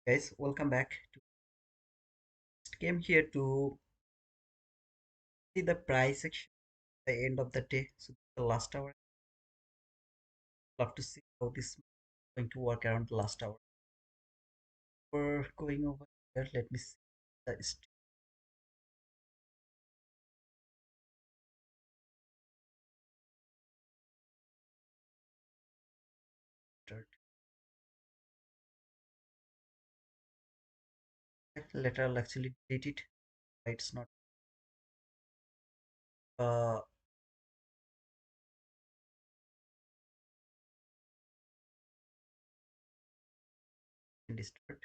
Guys, welcome back. Came here to see the price action at the end of the day. So the last hour, love to see how this is going to work around the last hour. We're going over here. Let me see the start. Later I'll actually delete it. It's not uh start.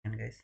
And guys,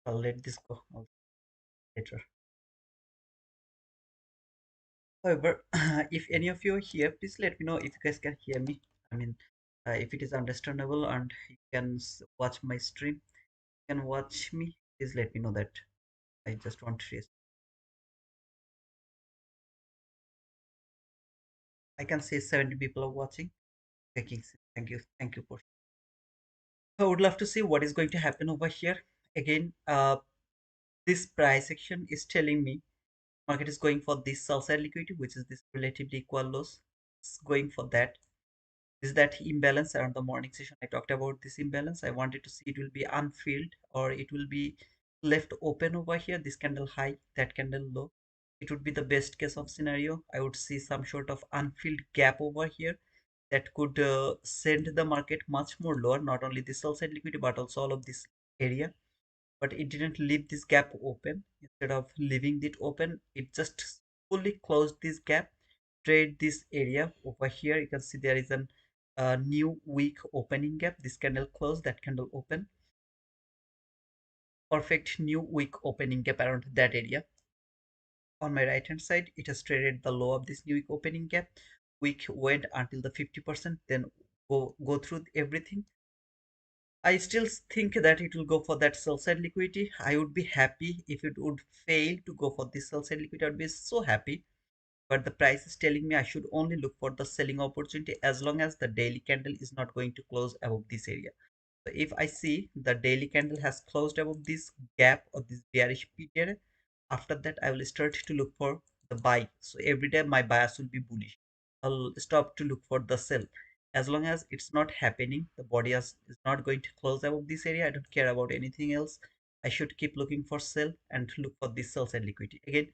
I'll let this go later. However, if any of you are here, please let me know if you guys can hear me. I mean, if it is understandable and you can watch my stream, you can watch me. Please let me know that. I just want to raise. I can say 70 people are watching. Thank you. Thank you for. I would love to see what is going to happen over here. Again, this price action is telling me market is going for this sell side liquidity, which is this relatively equal lows. It's going for that. Is that imbalance around the morning session? I talked about this imbalance. I wanted to see it will be unfilled or it will be left open over here. This candle high, that candle low. It would be the best case of scenario. I would see some sort of unfilled gap over here that could send the market much more lower, not only the sell side liquidity but also all of this area. But it didn't leave this gap open. Instead of leaving it open, it just fully closed this gap, trade this area over here. You can see there is an new weak opening gap. This candle close, that candle open. Perfect new weak opening gap around that area. On my right hand side, it has traded the low of this new week opening gap. Week went until the 50%, then go through everything. I still think that it will go for that sell side liquidity. I would be happy if it would fail to go for this sell side liquidity. I would be so happy. But the price is telling me I should only look for the selling opportunity as long as the daily candle is not going to close above this area. So if I see the daily candle has closed above this gap or this bearish period, after that I will start to look for the buy. So every day my bias will be bullish. I'll stop to look for the sell. As long as it's not happening, the body is not going to close above this area. I don't care about anything else. I should keep looking for sell and look for this sell side liquidity. Again,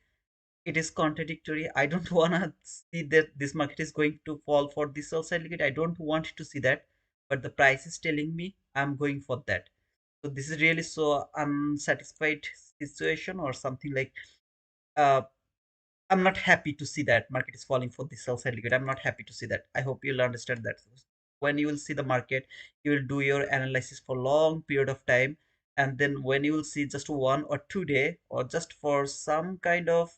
it is contradictory. I don't want to see that this market is going to fall for this sell side liquidity. I don't want to see that, but the price is telling me I'm going for that. So this is really so unsatisfied situation or something like uh, I'm not happy to see that market is falling for this sell side liquidity. I'm not happy to see that. I hope you'll understand that. When you will see the market, you will do your analysis for long period of time, and then when you will see just 1 or 2 day or just for some kind of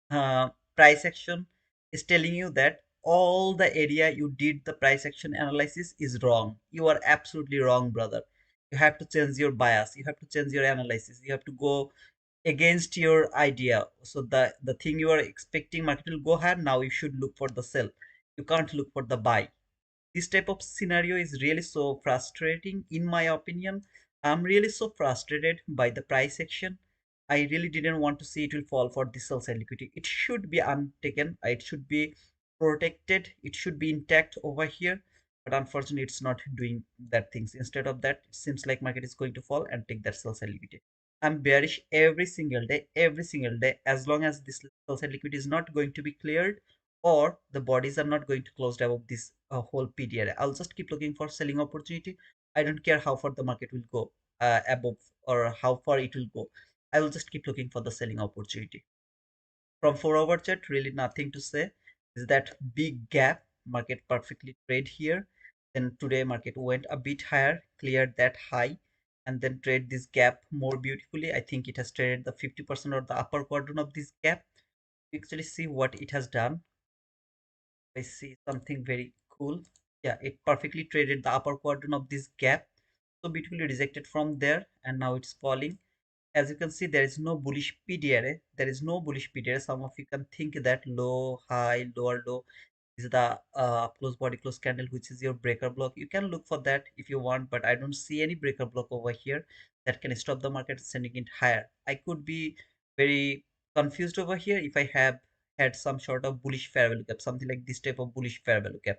uh, price action is telling you that all the area you did the price action analysis is wrong. You are absolutely wrong, brother. You have to change your bias. You have to change your analysis. You have to go against your idea. So the thing you are expecting market will go higher, now you should look for the sell. You can't look for the buy. This type of scenario is really so frustrating in my opinion. I'm really so frustrated by the price action. I really didn't want to see it will fall for this sell side liquidity. It should be untaken. It should be protected. It should be intact over here. but unfortunately it's not doing that things. Instead of that, it seems like market is going to fall and take that sell side liquidity. I'm bearish every single day, as long as this sell side liquidity is not going to be cleared, or the bodies are not going to close above this whole PDR. I'll just keep looking for selling opportunity. I don't care how far the market will go above, or how far it will go. I will just keep looking for the selling opportunity. From 4 hour chart, really nothing to say. Is that big gap, market perfectly trade here. Then today market went a bit higher, cleared that high, and then trade this gap more beautifully. I think it has traded the 50% or the upper quadrant of this gap. You actually see what it has done. I see something very cool. Yeah, it perfectly traded the upper quadrant of this gap. So beautifully rejected from there, and now it's falling. As you can see, there is no bullish PDRA. There is no bullish PDRA. Some of you can think that low, high, lower low is the close body close candle, which is your breaker block. You can look for that if you want, but I don't see any breaker block over here that can stop the market sending it higher. I could be very confused over here if I have had some sort of bullish fair value gap, something like this type of bullish fair value gap.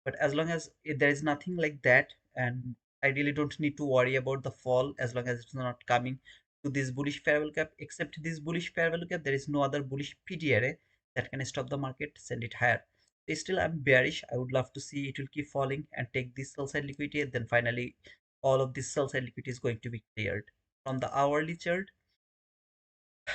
But as long as there is nothing like that, and I really don't need to worry about the fall as long as it's not coming to this bullish fair value gap. Except this bullish fair value gap, there is no other bullish PDRA that can stop the market, send it higher. Still, I'm bearish. I would love to see it will keep falling and take this sell side liquidity, and then finally all of this sell side liquidity is going to be cleared. From the hourly chart,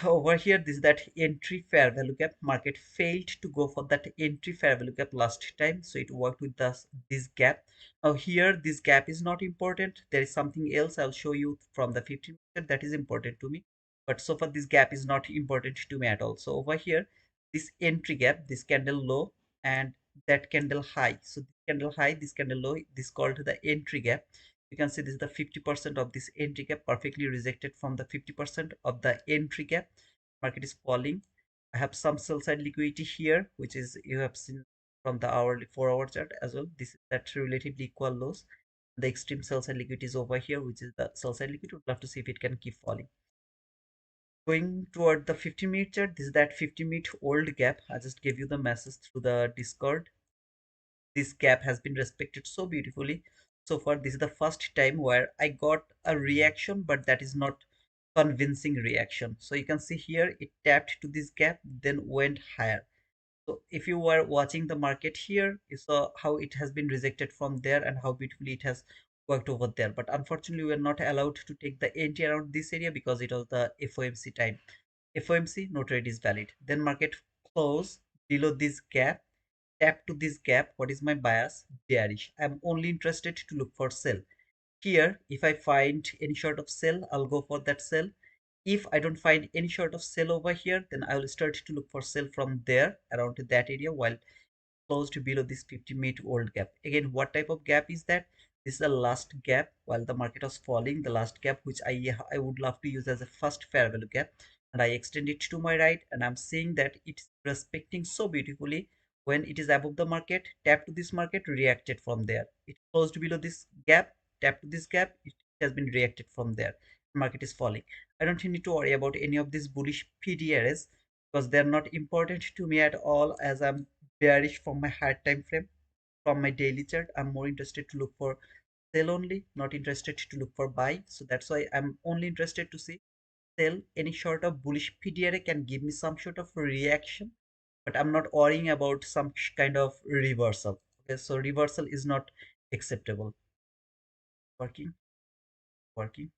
over here, this is that entry fair value gap. Market failed to go for that entry fair value gap last time, so it worked with this gap. Now here, this gap is not important. There is something else I'll show you from the 15 minute that is important to me, but so far this gap is not important to me at all. So over here, this entry gap, this candle low and that candle high, so this candle high, this candle low, this called the entry gap. You can see this is the 50% of this entry gap, perfectly rejected from the 50% of the entry gap. Market is falling. I have some sell side liquidity here, which is you have seen from the hourly 4 hour chart as well. This is that relatively equal lows. The extreme sell side liquidity is over here, which is the sell side liquidity. We'd love to see if it can keep falling. Going toward the 50-minute chart, this is that 50-minute old gap. I just gave you the message through the Discord. This gap has been respected so beautifully. So far, this is the first time where I got a reaction, but that is not convincing reaction. So you can see here, it tapped to this gap, then went higher. So if you were watching the market here, you saw how it has been rejected from there and how beautifully it has worked over there. But unfortunately, we are not allowed to take the entry around this area because it was the FOMC time. FOMC, no trade is valid. Then market close below this gap, tap to this gap. What is my bias? Bearish. I'm only interested to look for sell. Here, if I find any sort of sell, I'll go for that sell. If I don't find any sort of sell over here, then I will start to look for sell from there around to that area while closed below this 50-minute old gap. Again, what type of gap is that? This is the last gap while the market was falling, the last gap which I would love to use as a first fair value gap, and I extend it to my right, and I'm seeing that it's respecting so beautifully. When it is above the market, tap to this market, reacted from there. It closed below this gap, tap to this gap, it has been reacted from there. Market is falling. I don't need to worry about any of these bullish PDRs because they're not important to me at all, as I'm bearish from my higher time frame. From my daily chart, I'm more interested to look for sell only, not interested to look for buy. So that's why I'm only interested to see sell. Any sort of bullish PDRA can give me some sort of reaction, but I'm not worrying about some kind of reversal. Okay, so reversal is not acceptable. Working, working,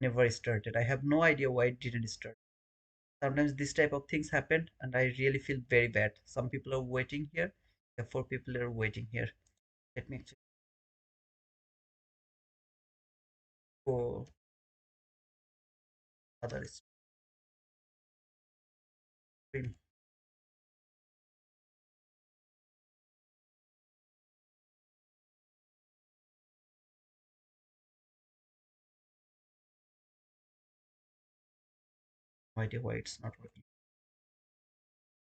never started. I have no idea why it didn't start. Sometimes this type of things happen and I really feel very bad. Some people are waiting here. Yeah, 4 people are waiting here. Let me actually go other stream. No idea why it's not working.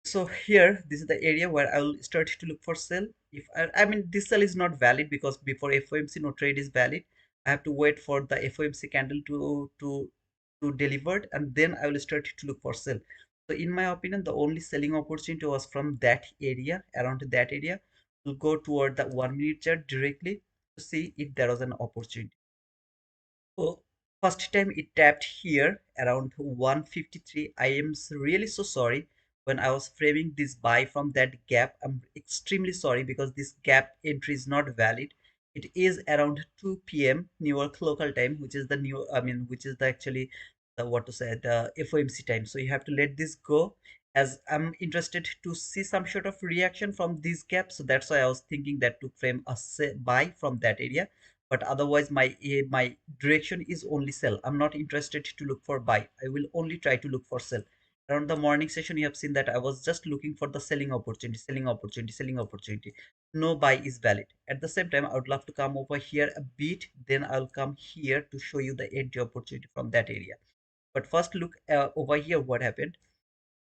So here, this is the area where I will start to look for sell. If I mean this sell is not valid because before FOMC no trade is valid. I have to wait for the FOMC candle to delivered, and then I will start to look for sell. So in my opinion, the only selling opportunity was from that area, around that area, We'll go toward the 1 minute chart directly to see if there was an opportunity. So first time it tapped here around 153. I am really so sorry when I was framing this buy from that gap. I'm extremely sorry because this gap entry is not valid. It is around 2 p.m. New York local time, which is the new, I mean, which is the actually the what to say, the FOMC time. So you have to let this go as I'm interested to see some sort of reaction from this gap. So that's why I was thinking that to frame a buy from that area, but otherwise my direction is only sell. I'm not interested to look for buy. I will only try to look for sell. Around the morning session you have seen that I was just looking for the selling opportunity, selling opportunity, selling opportunity. No buy is valid. At the same time I would love to come over here a bit, then I'll come here to show you the entry opportunity from that area. But first look over here what happened.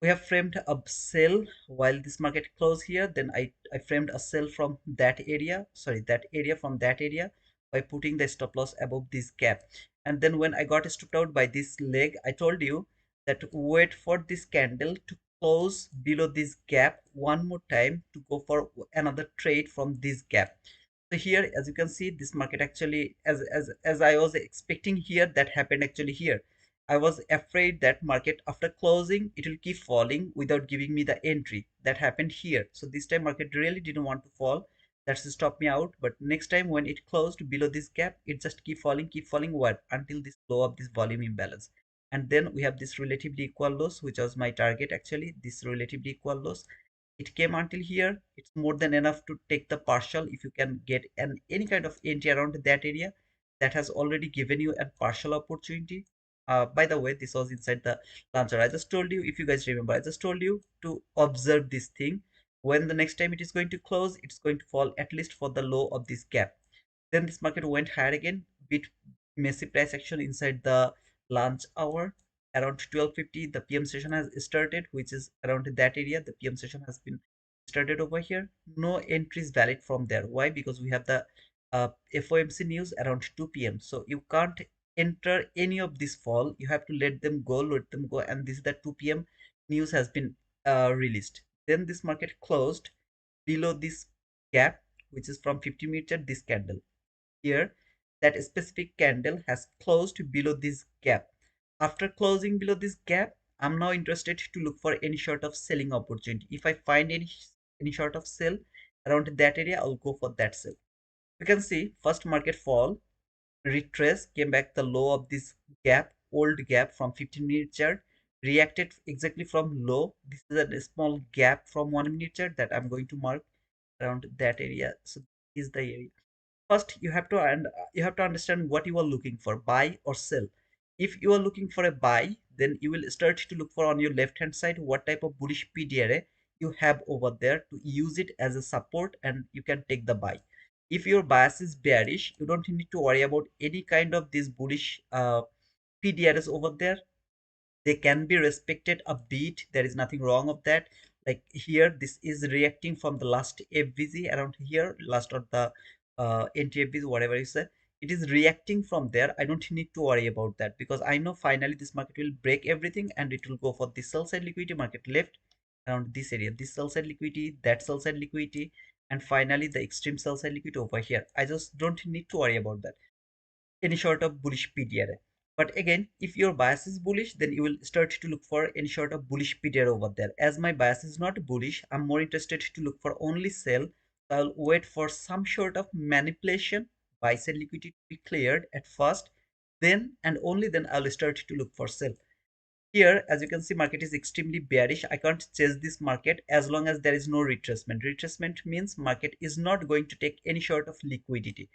We have framed a sell while this market closed here. Then I framed a sell from that area, sorry, that area, from that area, by putting the stop loss above this gap. And then when I got stopped out by this leg, I told you that wait for this candle to close below this gap one more time to go for another trade from this gap. So here as you can see, this market actually, as I was expecting here, that happened actually here. I was afraid that market after closing it will keep falling without giving me the entry. That happened here. So this time market really didn't want to fall. That's stopped me out. But next time when it closed below this gap, it just keep falling what? Until this low of this volume imbalance. And then we have this relatively equal loss, which was my target actually, this relatively equal loss. It came until here. It's more than enough to take the partial. If you can get any kind of entry around that area, that has already given you a partial opportunity. By the way, this was inside the launcher. I just told you, if you guys remember, I just told you to observe this thing. When the next time it is going to close, it's going to fall at least for the low of this gap. Then this market went higher again, bit messy price action inside the lunch hour. Around 12:50, the PM session has started, which is around that area. The PM session has been started over here. No entries valid from there. Why? Because we have the FOMC news around 2 p.m. So you can't enter any of this fall. You have to let them go, and this is the 2 p.m. news has been released. Then this market closed below this gap, which is from 50 minutes at this candle. Here, that specific candle has closed below this gap. After closing below this gap, I'm now interested to look for any sort of selling opportunity. If I find any sort of sell around that area, I'll go for that sell. You can see first market fall, retrace, came back the low of this gap, old gap from 15-minute chart, reacted exactly from low. This is a small gap from 1 minute chart that I'm going to mark around that area. So this is the area. First you have to understand what you are looking for, buy or sell. If you are looking for a buy, then you will start to look for on your left hand side what type of bullish PD array you have over there to use it as a support, and you can take the buy. If your bias is bearish, you don't need to worry about any kind of these bullish PD arrays over there. They can be respected a bit. There is nothing wrong of that. Like here, this is reacting from the last FVG around here, last of the NTFVs, whatever you say. It is reacting from there. I don't need to worry about that because I know finally this market will break everything and it will go for the sell side liquidity market left around this area, this sell side liquidity, that sell side liquidity, and finally the extreme sell side liquidity over here. I just don't need to worry about that, any sort of bullish PDR. But again, if your bias is bullish, then you will start to look for any sort of bullish PDR over there. As my bias is not bullish, I'm more interested to look for only sell. So I'll wait for some sort of manipulation, buy sell liquidity to be cleared at first, then and only then I'll start to look for sell. Here, as you can see, market is extremely bearish. I can't chase this market as long as there is no retracement. Retracement means market is not going to take any sort of liquidity.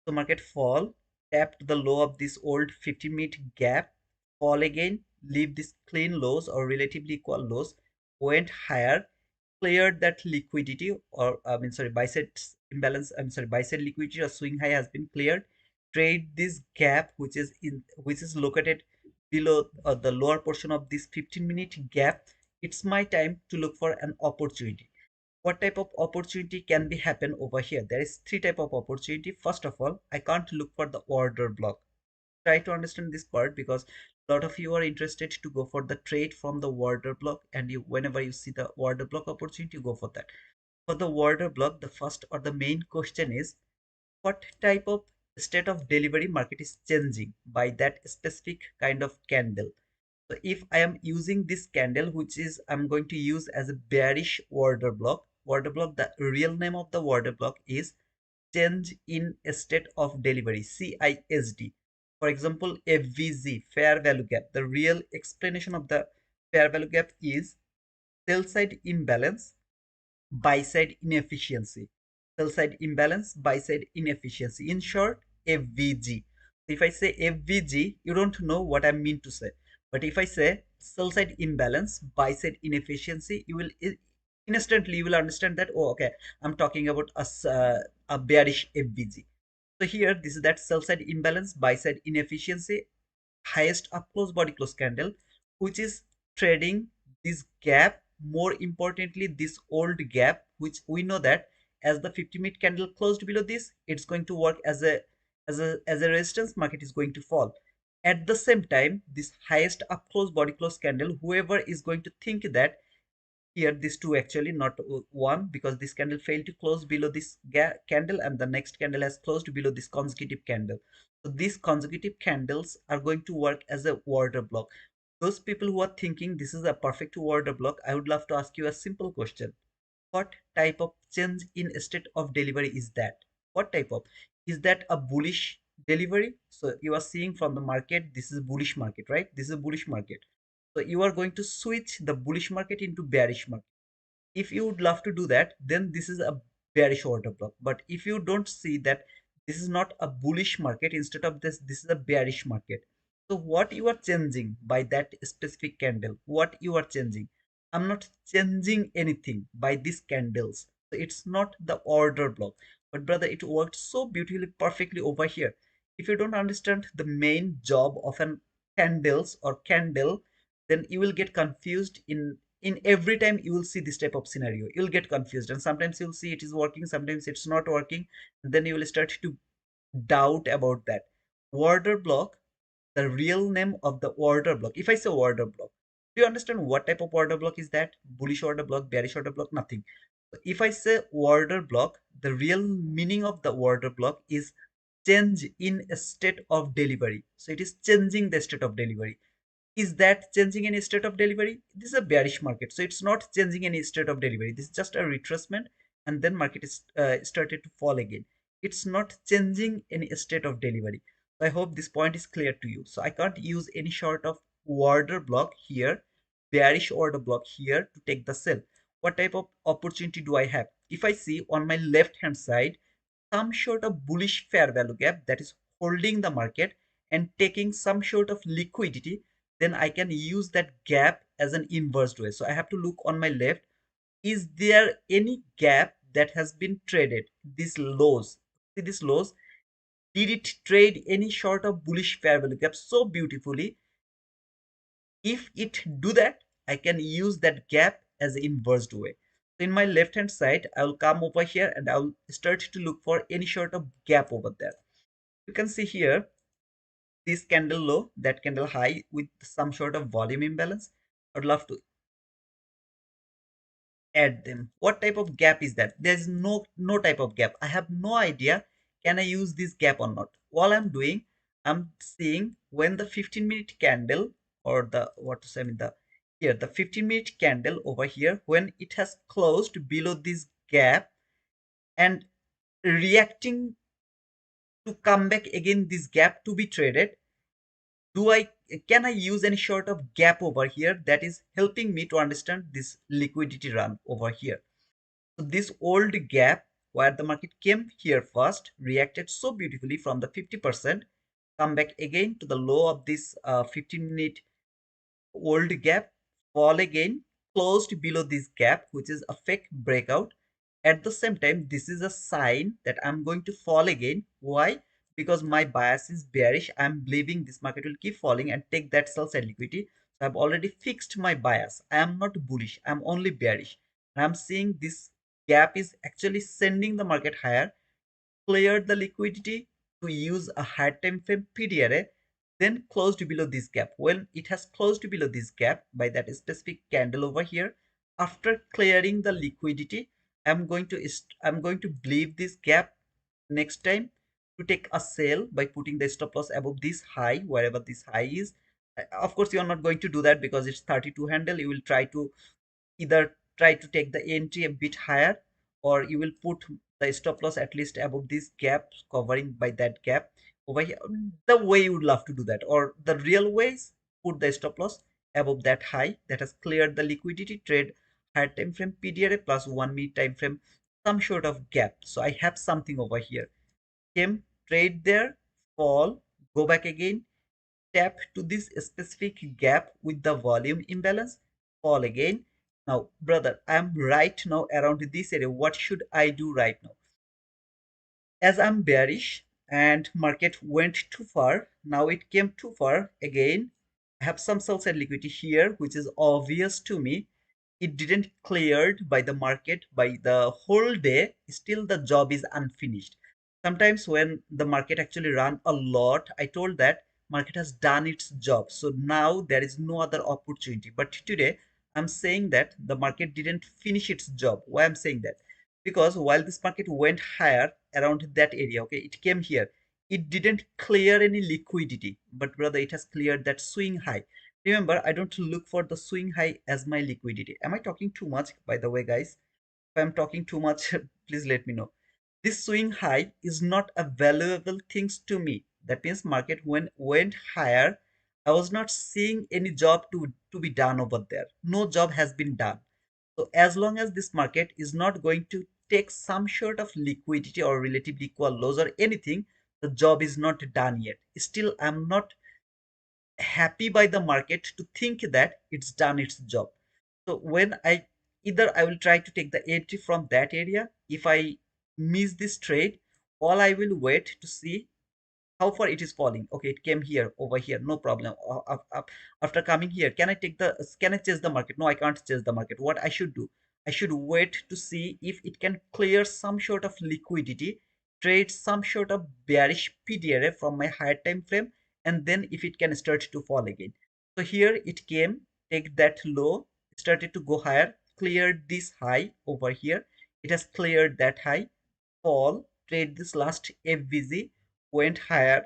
So market fall, tapped the low of this old 50-minute gap, fall again, leave this clean lows or relatively equal lows, went higher, cleared that liquidity, or I mean sorry, buy side imbalance, I'm sorry, buy side liquidity or swing high has been cleared. Trade this gap which is located below the lower portion of this 15-minute gap. It's my time to look for an opportunity. What type of opportunity can be happen over here? There is three type of opportunity. First of all, I can't look for the order block. Try to understand this part because a lot of you are interested to go for the trade from the order block, and you, whenever you see the order block opportunity, you go for that. For the order block, the first or the main question is what type of state of delivery market is changing by that specific kind of candle. So if I am using this candle, which is I'm going to use as a bearish order block, the real name of the order block is change in state of delivery, CISD. For example, FVG, fair value gap. The real explanation of the fair value gap is sell side imbalance, buy side inefficiency. Sell side imbalance, buy side inefficiency. In short, FVG. If I say FVG, you don't know what I mean to say. But if I say sell side imbalance, buy side inefficiency, you will instantly you will understand that, oh, okay, I'm talking about a bearish FVG. So here, this is that sell side imbalance, buy side inefficiency, highest up close body close candle, which is trading this gap, more importantly this old gap, which we know that as the 50-minute candle closed below this, it's going to work as a resistance. Market is going to fall. At the same time, this highest up close body close candle, whoever is going to think that here these two actually not one, because this candle failed to close below this candle and the next candle has closed below this consecutive candle. So these consecutive candles are going to work as a order block. Those people who are thinking this is a perfect order block, I would love to ask you a simple question. What type of change in state of delivery is that? What type of, is that a bullish delivery? So you are seeing from the market, this is a bullish market, right? This is a bullish market. So you are going to switch the bullish market into bearish market. If you would love to do that, then this is a bearish order block. But if you don't see that this is not a bullish market, instead of this is a bearish market. So what you are changing by that specific candle, what you are changing? I'm not changing anything by these candles. So it's not the order block. But brother, it worked so beautifully, perfectly over here. If you don't understand the main job of an candles or candle, then you will get confused in every time you will see this type of scenario. You'll get confused, and sometimes you'll see it is working, sometimes it's not working, and then you will start to doubt about that order block. The real name of the order block, if I say order block, do you understand what type of order block is that? Bullish order block, bearish order block? Nothing. So if I say order block, the real meaning of the order block is change in a state of delivery. So it is changing the state of delivery. Is that changing any state of delivery? This is a bearish market, so it's not changing any state of delivery. This is just a retracement, and then market is started to fall again. It's not changing any state of delivery. So I hope this point is clear to you. So I can't use any sort of order block here, bearish order block here to take the sell. What type of opportunity do I have? If I see on my left hand side some sort of bullish fair value gap that is holding the market and taking some sort of liquidity, then I can use that gap as an inverse way. So I have to look on my left. Is there any gap that has been traded? These lows, see these lows, did it trade any sort of bullish fair value gap so beautifully? If it do that, I can use that gap as an inverse way. So in my left hand side, I will come over here and I will start to look for any sort of gap over there. You can see here this candle low, that candle high with some sort of volume imbalance. I'd love to add them. What type of gap is that? There's no type of gap. I have no idea can I use this gap or not. All I'm doing, I'm seeing when the 15-minute candle, or the what to say, I mean the here the 15-minute candle over here, when it has closed below this gap and reacting to come back again this gap to be traded, do I can I use any sort of gap over here that is helping me to understand this liquidity run over here? So this old gap where the market came here first, reacted so beautifully from the 50%, come back again to the low of this 15-minute old gap, fall again, closed below this gap, which is a fake breakout. At the same time, this is a sign that I'm going to fall again. Why? Because my bias is bearish. I'm believing this market will keep falling and take that sell side liquidity. So I've already fixed my bias. I am not bullish. I'm only bearish. And I'm seeing this gap is actually sending the market higher, cleared the liquidity to use a higher time frame PDRA, then closed below this gap. When it has closed below this gap by that specific candle over here, after clearing the liquidity, I'm going to leave this gap next time to take a sell by putting the stop loss above this high, wherever this high is. Of course, you are not going to do that because it's 32 handle. You will try to either try to take the entry a bit higher, or you will put the stop loss at least above this gap, covering by that gap over here, the way you would love to do that. Or the real ways, put the stop loss above that high that has cleared the liquidity, trade higher time frame PDRA plus 1 minute time frame, some sort of gap. So I have something over here, came, trade there, fall, go back again, tap to this specific gap with the volume imbalance, fall again. Now, brother, I'm right now around this area. What should I do right now? As I'm bearish and market went too far, now it came too far again. I have some sell side liquidity here, which is obvious to me. It didn't cleared by the market by the whole day. Still, the job is unfinished. Sometimes when the market actually run a lot, I told that market has done its job. So now there is no other opportunity. But today, I'm saying that the market didn't finish its job. Why I'm saying that? Because while this market went higher around that area, okay, it came here, it didn't clear any liquidity, but brother, it has cleared that swing high. Remember, I don't look for the swing high as my liquidity. Am I talking too much, by the way, guys? If I'm talking too much, please let me know. This swing high is not a valuable things to me. That means market when went higher, I was not seeing any job to be done over there. No job has been done. So as long as this market is not going to take some sort of liquidity or relatively equal lows or anything, the job is not done yet. Still, I'm not happy by the market to think that it's done its job. So when I either I will try to take the entry from that area. If I miss this trade, all I will wait to see how far it is falling. Okay, it came here over here, no problem. After coming here, can I chase the market? No, I can't chase the market. What I should do, I should wait to see if it can clear some sort of liquidity, trade some sort of bearish PDRA from my higher time frame, and then if it can start to fall again. So here it came, take that low, started to go higher, cleared this high over here. It has cleared that high, fall, trade this last FVG, went higher,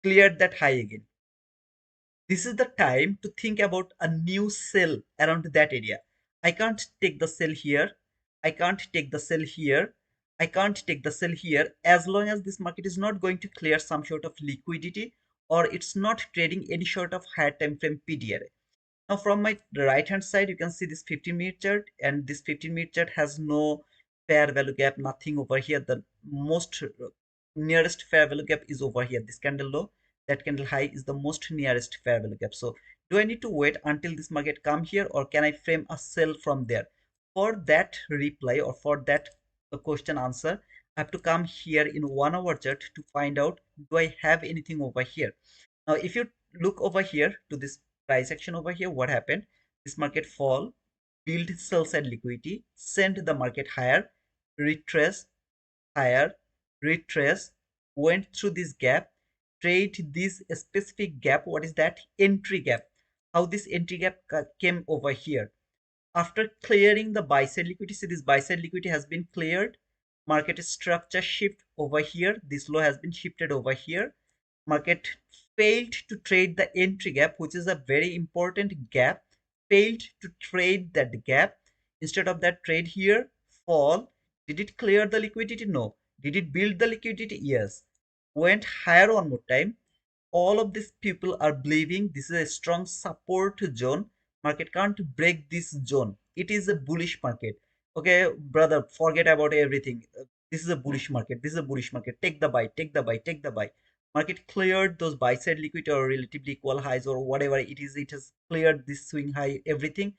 cleared that high again. This is the time to think about a new sell around that area. I can't take the sell here. I can't take the sell here. I can't take the sell here as long as this market is not going to clear some sort of liquidity, or it's not trading any sort of higher time frame PDRA. Now from my right hand side, you can see this 15-minute chart, and this 15-minute chart has no fair value gap, nothing over here. The most nearest fair value gap is over here. This candle low, that candle high is the most nearest fair value gap. So do I need to wait until this market come here, or can I frame a sell from there? For that reply, or for that question answer, I have to come here in 1 hour chart to find out, do I have anything over here? Now if you look over here to this price action over here, what happened? This market fall, build sell side liquidity, send the market higher, retrace, higher, retrace, went through this gap, trade this specific gap. What is that? Entry gap. How this entry gap came over here? After clearing the buy side liquidity, see this buy side liquidity has been cleared. Market structure shift over here. This low has been shifted over here. Market failed to trade the entry gap, which is a very important gap. Failed to trade that gap. Instead of that, trade here, fall. Did it clear the liquidity? No. Did it build the liquidity? Yes. Went higher one more time. All of these people are believing this is a strong support zone. Market can't break this zone. It is a bullish market. Okay, brother, forget about everything. This is a bullish market. This is a bullish market. Take the buy, take the buy, take the buy. Market cleared those buy side liquidity or relatively equal highs or whatever it is. It has cleared this swing high, everything.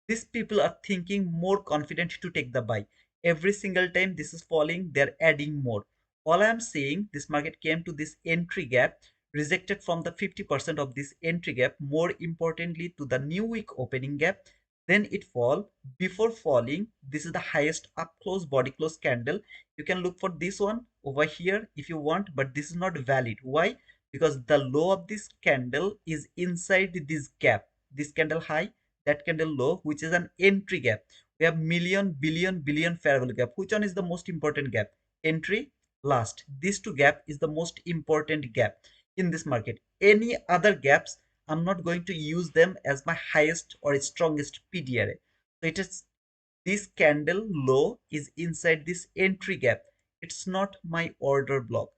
These people are thinking more confident to take the buy. Every single time this is falling, they're adding more. All I'm saying, this market came to this entry gap, rejected from the 50% of this entry gap, more importantly to the new week opening gap, then it fall. Before falling, this is the highest up close body close candle. You can look for this one over here if you want, but this is not valid. Why? Because the low of this candle is inside this gap, this candle high, that candle low, which is an entry gap. We have million, billion, billion fair value gap. Which one is the most important gap? Entry, last. These two gap is the most important gap in this market. Any other gaps, I'm not going to use them as my highest or strongest PDRA. So it is this candle low is inside this entry gap. It's not my order block.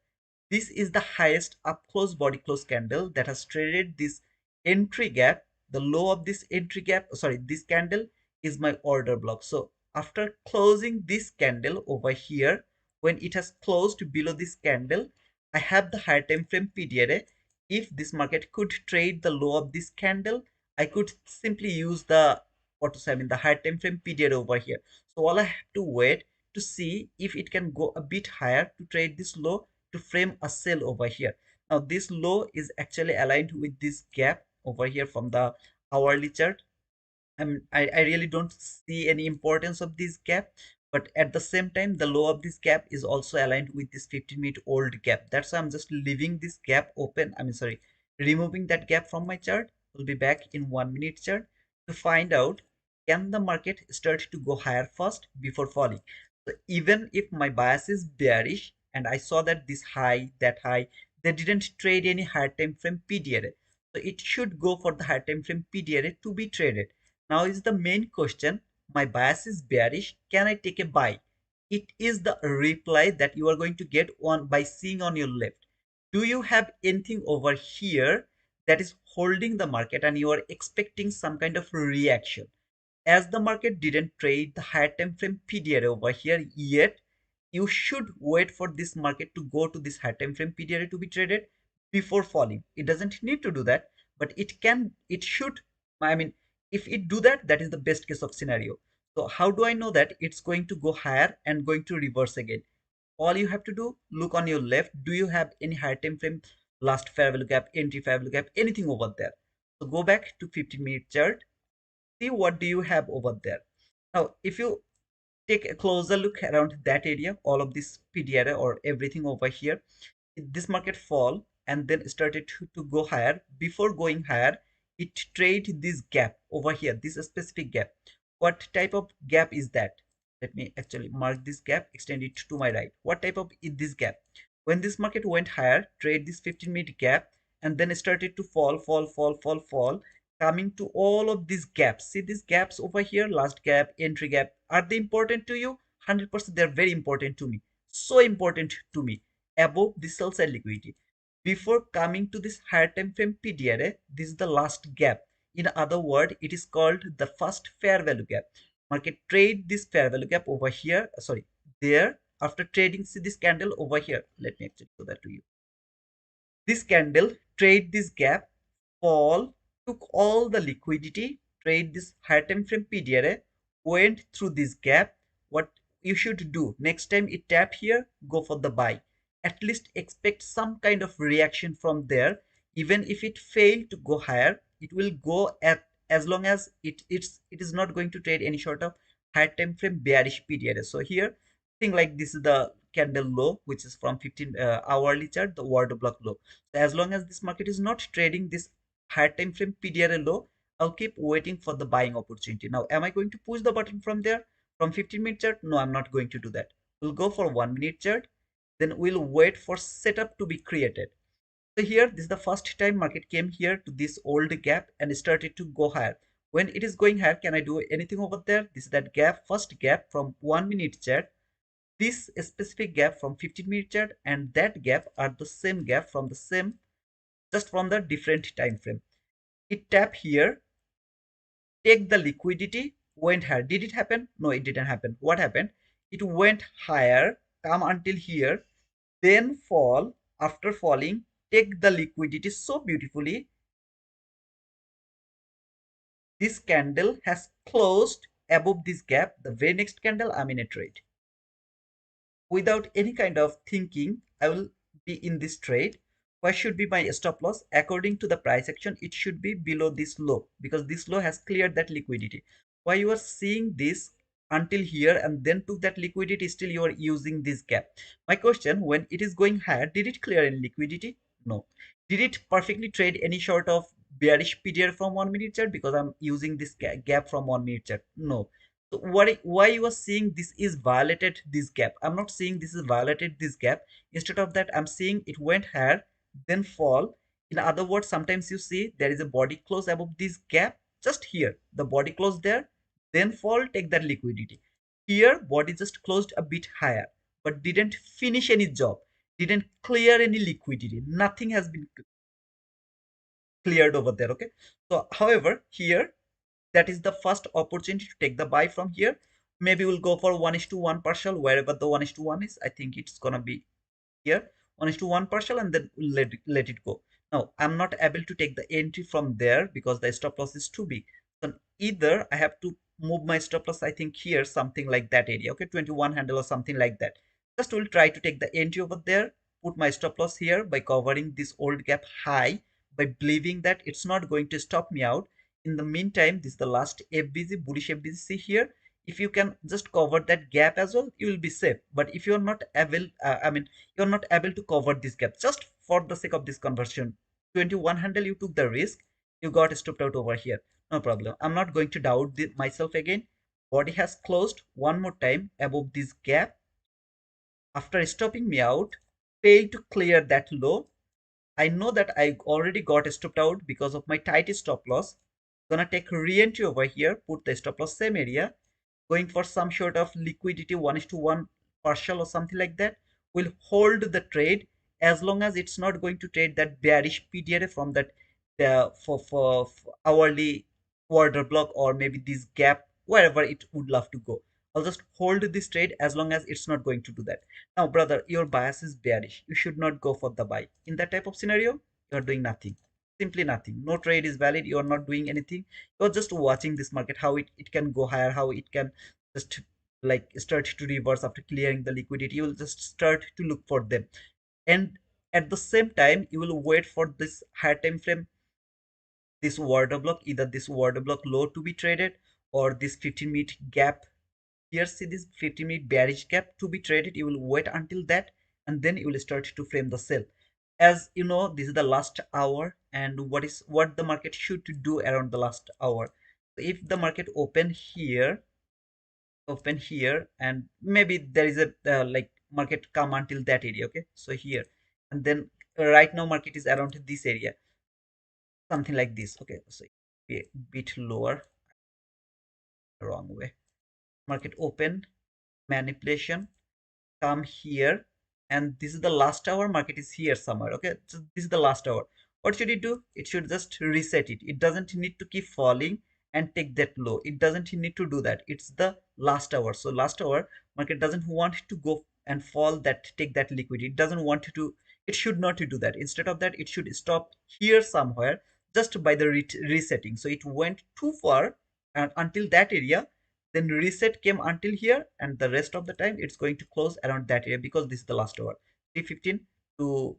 This is the highest up close body close candle that has traded this entry gap. The low of this entry gap, sorry, this candle is my order block. So after closing this candle over here, when it has closed below this candle, I have the higher time frame PDRA. If this market could trade the low of this candle, I could simply use the what to say, I mean the higher time frame PDRA over here. So all I have to wait to see if it can go a bit higher to trade this low to frame a sell over here. Now this low is actually aligned with this gap over here from the hourly chart. I really don't see any importance of this gap, but at the same time the low of this gap is also aligned with this 15-minute old gap. That's why I'm just leaving this gap open. I mean, sorry, removing that gap from my chart. We'll be back in 1 minute chart to find out, can the market start to go higher first before falling. So even if my bias is bearish and I saw that this high, that high, they didn't trade any higher time frame PDRA, so it should go for the higher time frame PDRA to be traded. Now is the main question. My bias is bearish. Can I take a buy? It is the reply that you are going to get on by seeing on your left. Do you have anything over here that is holding the market and you are expecting some kind of reaction? As the market didn't trade the higher time frame PDRA over here yet, you should wait for this market to go to this higher time frame PDRA to be traded before falling. It doesn't need to do that, but it should, I mean, if it do that, that is the best case of scenario. So how do I know that it's going to go higher and going to reverse again? All you have to do, look on your left. Do you have any higher time frame, last fair value gap, entry fair value gap, anything over there? So go back to 15-minute chart. See what do you have over there. Now if you take a closer look around that area, all of this PDRA or everything over here, this market fall and then started to go higher. Before going higher, it trade this gap over here, this specific gap. What type of gap is that? Let me actually mark this gap, extend it to my right. What type of is this gap? When this market went higher, trade this 15-minute gap and then started to fall, coming to all of these gaps. See these gaps over here, last gap, entry gap. Are they important to you? 100% they're very important to me. So important to me, above the sell side liquidity. Before coming to this higher time frame PDRA, this is the last gap. In other words, it is called the first fair value gap. Market trade this fair value gap over here, sorry, there. After trading, see this candle over here. Let me actually show that to you. This candle trade this gap, fall, took all the liquidity, trade this higher time frame PDRA, went through this gap. What you should do next time it tap here, go for the buy. At least expect some kind of reaction from there. Even if it failed to go higher, it will go at, as long as it is not going to trade any sort of higher time frame bearish PDRA. So here, think like this is the candle low, which is from 15 hourly chart, the order block low. So as long as this market is not trading this higher time frame PDRA low, I'll keep waiting for the buying opportunity. Now, am I going to push the button from there, from 15-minute chart? No, I'm not going to do that. We'll go for 1-minute chart, then we'll wait for setup to be created. So here, this is the first time market came here to this old gap and started to go higher. When it is going higher, can I do anything over there? This is that gap, first gap from 1-minute chart. This specific gap from 15-minute chart and that gap are the same gap from the same, just from the different time frame. It tap here, take the liquidity, went higher. Did it happen? No, it didn't happen. What happened? It went higher, come until here, then fall. After falling, take the liquidity so beautifully. This candle has closed above this gap. The very next candle, I'm in a trade. Without any kind of thinking, I will be in this trade. What should be my stop loss? According to the price action, it should be below this low because this low has cleared that liquidity. Why you are seeing this until here and then took that liquidity, still you are using this gap. My question, when it is going higher, did it clear any liquidity? No. Did it perfectly trade any sort of bearish PDR from 1-minute chart because I'm using this gap from 1-minute chart? No. So why you are seeing this is violated this gap? I'm not seeing this is violated this gap. Instead of that, I'm seeing it went higher, then fall. In other words, sometimes you see there is a body close above this gap, just here. The body close there, then fall, take that liquidity. Here, body just closed a bit higher, but didn't finish any job, didn't clear any liquidity. Nothing has been cleared over there. Okay. So, however, here that is the first opportunity to take the buy from here. Maybe we'll go for 1:1 partial wherever the 1:1 is. I think it's gonna be here 1:1 partial, and then we'll let it go. Now I'm not able to take the entry from there because the stop loss is too big. So either I have to move my stop loss, I think here something like that area, okay, 21 handle or something like that. Just will try to take the entry over there, put my stop loss here by covering this old gap high, by believing that it's not going to stop me out. In the meantime, this is the last FBZ, bullish FBZ here. If you can just cover that gap as well, you will be safe. But if you're not able, you're not able to cover this gap, just for the sake of this conversion, 21 handle, you took the risk, you got stopped out over here, no problem. I'm not going to doubt myself again. Body has closed one more time above this gap after stopping me out, failed to clear that low. I know that I already got stopped out because of my tight stop loss. Gonna take re-entry over here, put the stop loss same area, going for some sort of liquidity 1:1 partial or something like that. Will hold the trade as long as it's not going to trade that bearish PDRA from that for hourly order block, or maybe this gap wherever it would love to go. I'll just hold this trade as long as it's not going to do that. Now, brother, your bias is bearish. You should not go for the buy. In that type of scenario, you're doing nothing. Simply nothing. No trade is valid. You're not doing anything. You're just watching this market, how it can go higher, how it can just like start to reverse after clearing the liquidity. You will just start to look for them. And at the same time, you will wait for this higher time frame, this order block, either this order block low to be traded, or this 15-minute gap. Here, see this 15-minute bearish gap to be traded. You will wait until that, and then you will start to frame the sell. As you know, this is the last hour, and what the market should do around the last hour. So if the market open here, and maybe there is a like market come until that area, okay, so here, and then right now market is around this area, something like this, okay, so a bit lower, wrong way, market open, manipulation, come here, and this is the last hour, market is here somewhere, okay, so this is the last hour. What should it do? It should just reset it. It doesn't need to keep falling and take that low. It doesn't need to do that. It's the last hour. So last hour, market doesn't want to go and fall, that take that liquidity. It doesn't want to, it should not to do that. Instead of that, it should stop here somewhere, just by the resetting. So it went too far and until that area, then reset came until here, and the rest of the time it's going to close around that area, because this is the last hour, 3:15 to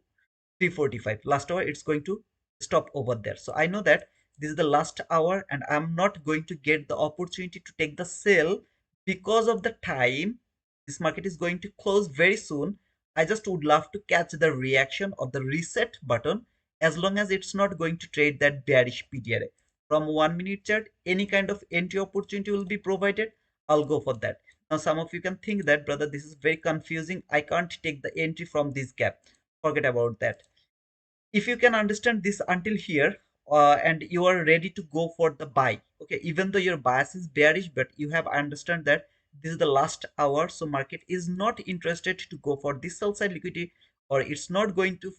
3:45, last hour it's going to stop over there. So I know that this is the last hour, and I'm not going to get the opportunity to take the sell because of the time. This market is going to close very soon. I just would love to catch the reaction of the reset button, as long as it's not going to trade that bearish PDRA. From 1 minute chart, any kind of entry opportunity will be provided. I'll go for that. Now some of you can think that, brother, this is very confusing, I can't take the entry from this gap. Forget about that. If you can understand this until here, and you are ready to go for the buy, okay, even though your bias is bearish, but you have understand that this is the last hour, so market is not interested to go for this sell side liquidity, or it's not going to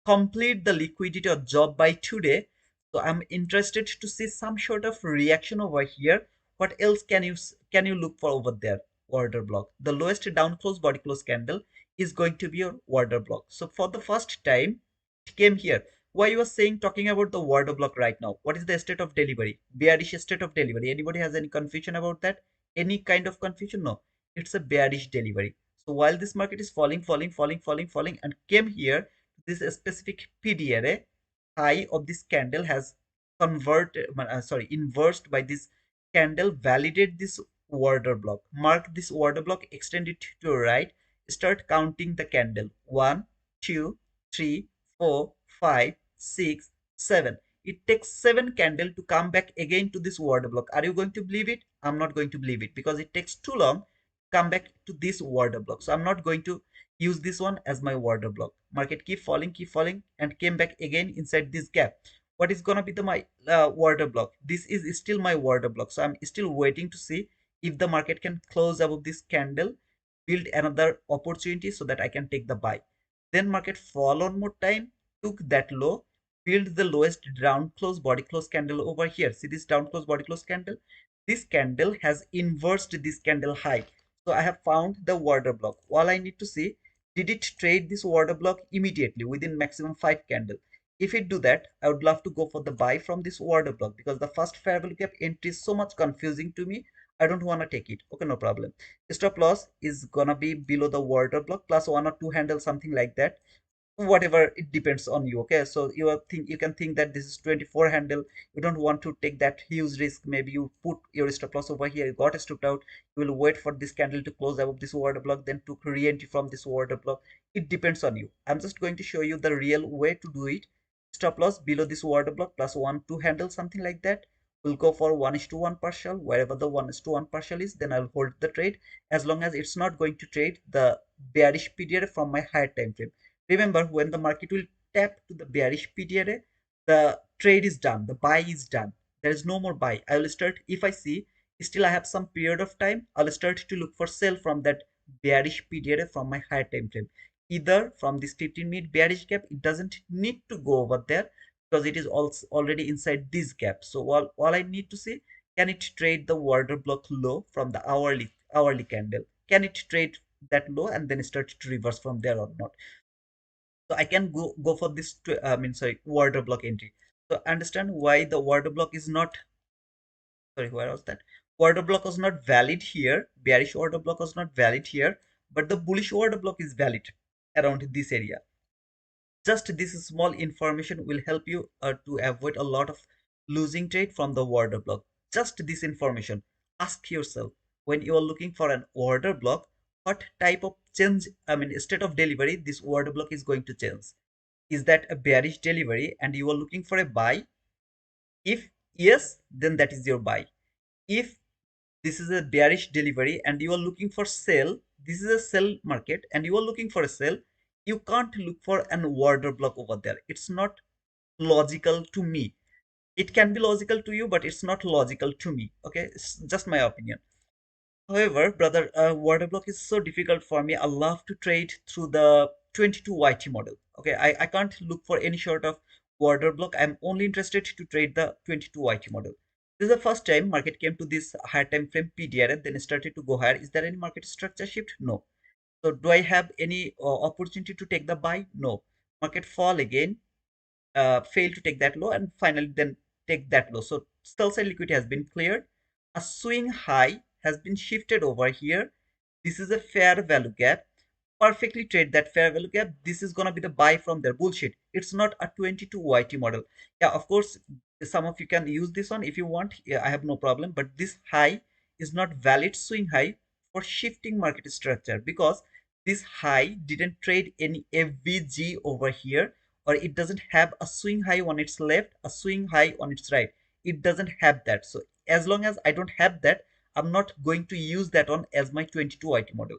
complete the liquidity or job by today. So I'm interested to see some sort of reaction over here. What else can you look for over there? Order block, the lowest down close body close candle is going to be your order block. So for the first time it came here. Why you are saying, talking about the order block right now? What is the state of delivery? Bearish state of delivery. Anybody has any confusion about that? Any kind of confusion? No, it's a bearish delivery. So while this market is falling, and came here, this specific PDRA high of this candle has inversed by this candle, validate this order block, mark this order block, extend it to right, start counting the candle, 1, 2, 3, 4, 5, 6, 7. It takes 7 candle to come back again to this order block. Are you going to believe it? I'm not going to believe it because it takes too long to come back to this order block. So I'm not going to use this one as my order block. Market keep falling and came back again inside this gap. What is gonna be the my order block? This is still my order block. So I'm still waiting to see if the market can close above this candle, build another opportunity so that I can take the buy. Then market fall on more time, took that low, build the lowest down close body close candle over here. See this down close body close candle? This candle has inversed this candle high. So I have found the order block. All I need to see, did it trade this order block immediately within maximum 5 candle? If it do that, I would love to go for the buy from this order block because the first fair value gap entry is so much confusing to me. I don't want to take it. Okay, no problem. Stop loss is gonna be below the order block plus 1 or 2 handle, something like that, whatever, it depends on you. Okay, so you can think that this is 24 handle, you don't want to take that huge risk. Maybe you put your stop loss over here, you got stopped out, you will wait for this candle to close above this order block, then to re-entry from this order block. It depends on you. I'm just going to show you the real way to do it. Stop loss below this order block plus 1 2 handle, something like that. We'll go for 1:1 partial. Wherever the 1:1 partial is, then I'll hold the trade as long as it's not going to trade the bearish period from my higher time frame. Remember, when the market will tap to the bearish PDRA, the trade is done, the buy is done. There is no more buy. I will start, if I see still I have some period of time, I'll start to look for sell from that bearish PDRA from my higher time frame. Either from this 15-minute bearish gap, it doesn't need to go over there because it is also already inside this gap. So all I need to see, can it trade the order block low from the hourly candle? Can it trade that low and then start to reverse from there or not? So I can go for this I mean, sorry, order block entry. So understand why the order block is not, sorry, where was that? Order block was not valid here, bearish order block was not valid here, but the bullish order block is valid around this area. Just this small information will help you to avoid a lot of losing trade from the order block. Just this information. Ask yourself, when you are looking for an order block, what type of change, I mean, state of delivery this order block is going to change. Is that a bearish delivery and you are looking for a buy? If yes, then that is your buy. If this is a bearish delivery and you are looking for sell, this is a sell market and you are looking for a sell, you can't look for an order block over there. It's not logical to me. It can be logical to you, but it's not logical to me. Okay, it's just my opinion. However, brother, water block is so difficult for me. I love to trade through the 22 YT model. Okay, I can't look for any sort of water block. I'm only interested to trade the 22 YT model. This is the first time market came to this higher time frame PDR, then started to go higher. Is there any market structure shift? No. So do I have any opportunity to take the buy? No. Market fall again, fail to take that low, and finally then take that low. So sell side liquidity has been cleared. A swing high has been shifted over here. This is a fair value gap. Perfectly trade that fair value gap. This is gonna be the buy from there. Bullshit. It's not a 22 YT model. Yeah, of course, some of you can use this one if you want. Yeah, I have no problem. But this high is not valid swing high for shifting market structure because this high didn't trade any FVG over here, or it doesn't have a swing high on its left, a swing high on its right. It doesn't have that. So as long as I don't have that, I'm not going to use that on as my 22 IT model.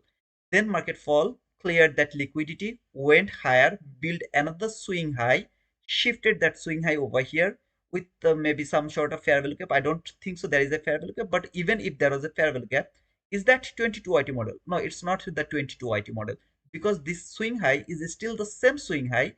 Then market fall, cleared that liquidity, went higher, built another swing high, shifted that swing high over here with maybe some sort of fair value gap. I don't think so there is a fair value gap, but even if there was a fair value gap, is that 22 IT model? No, it's not the 22 IT model because this swing high is still the same swing high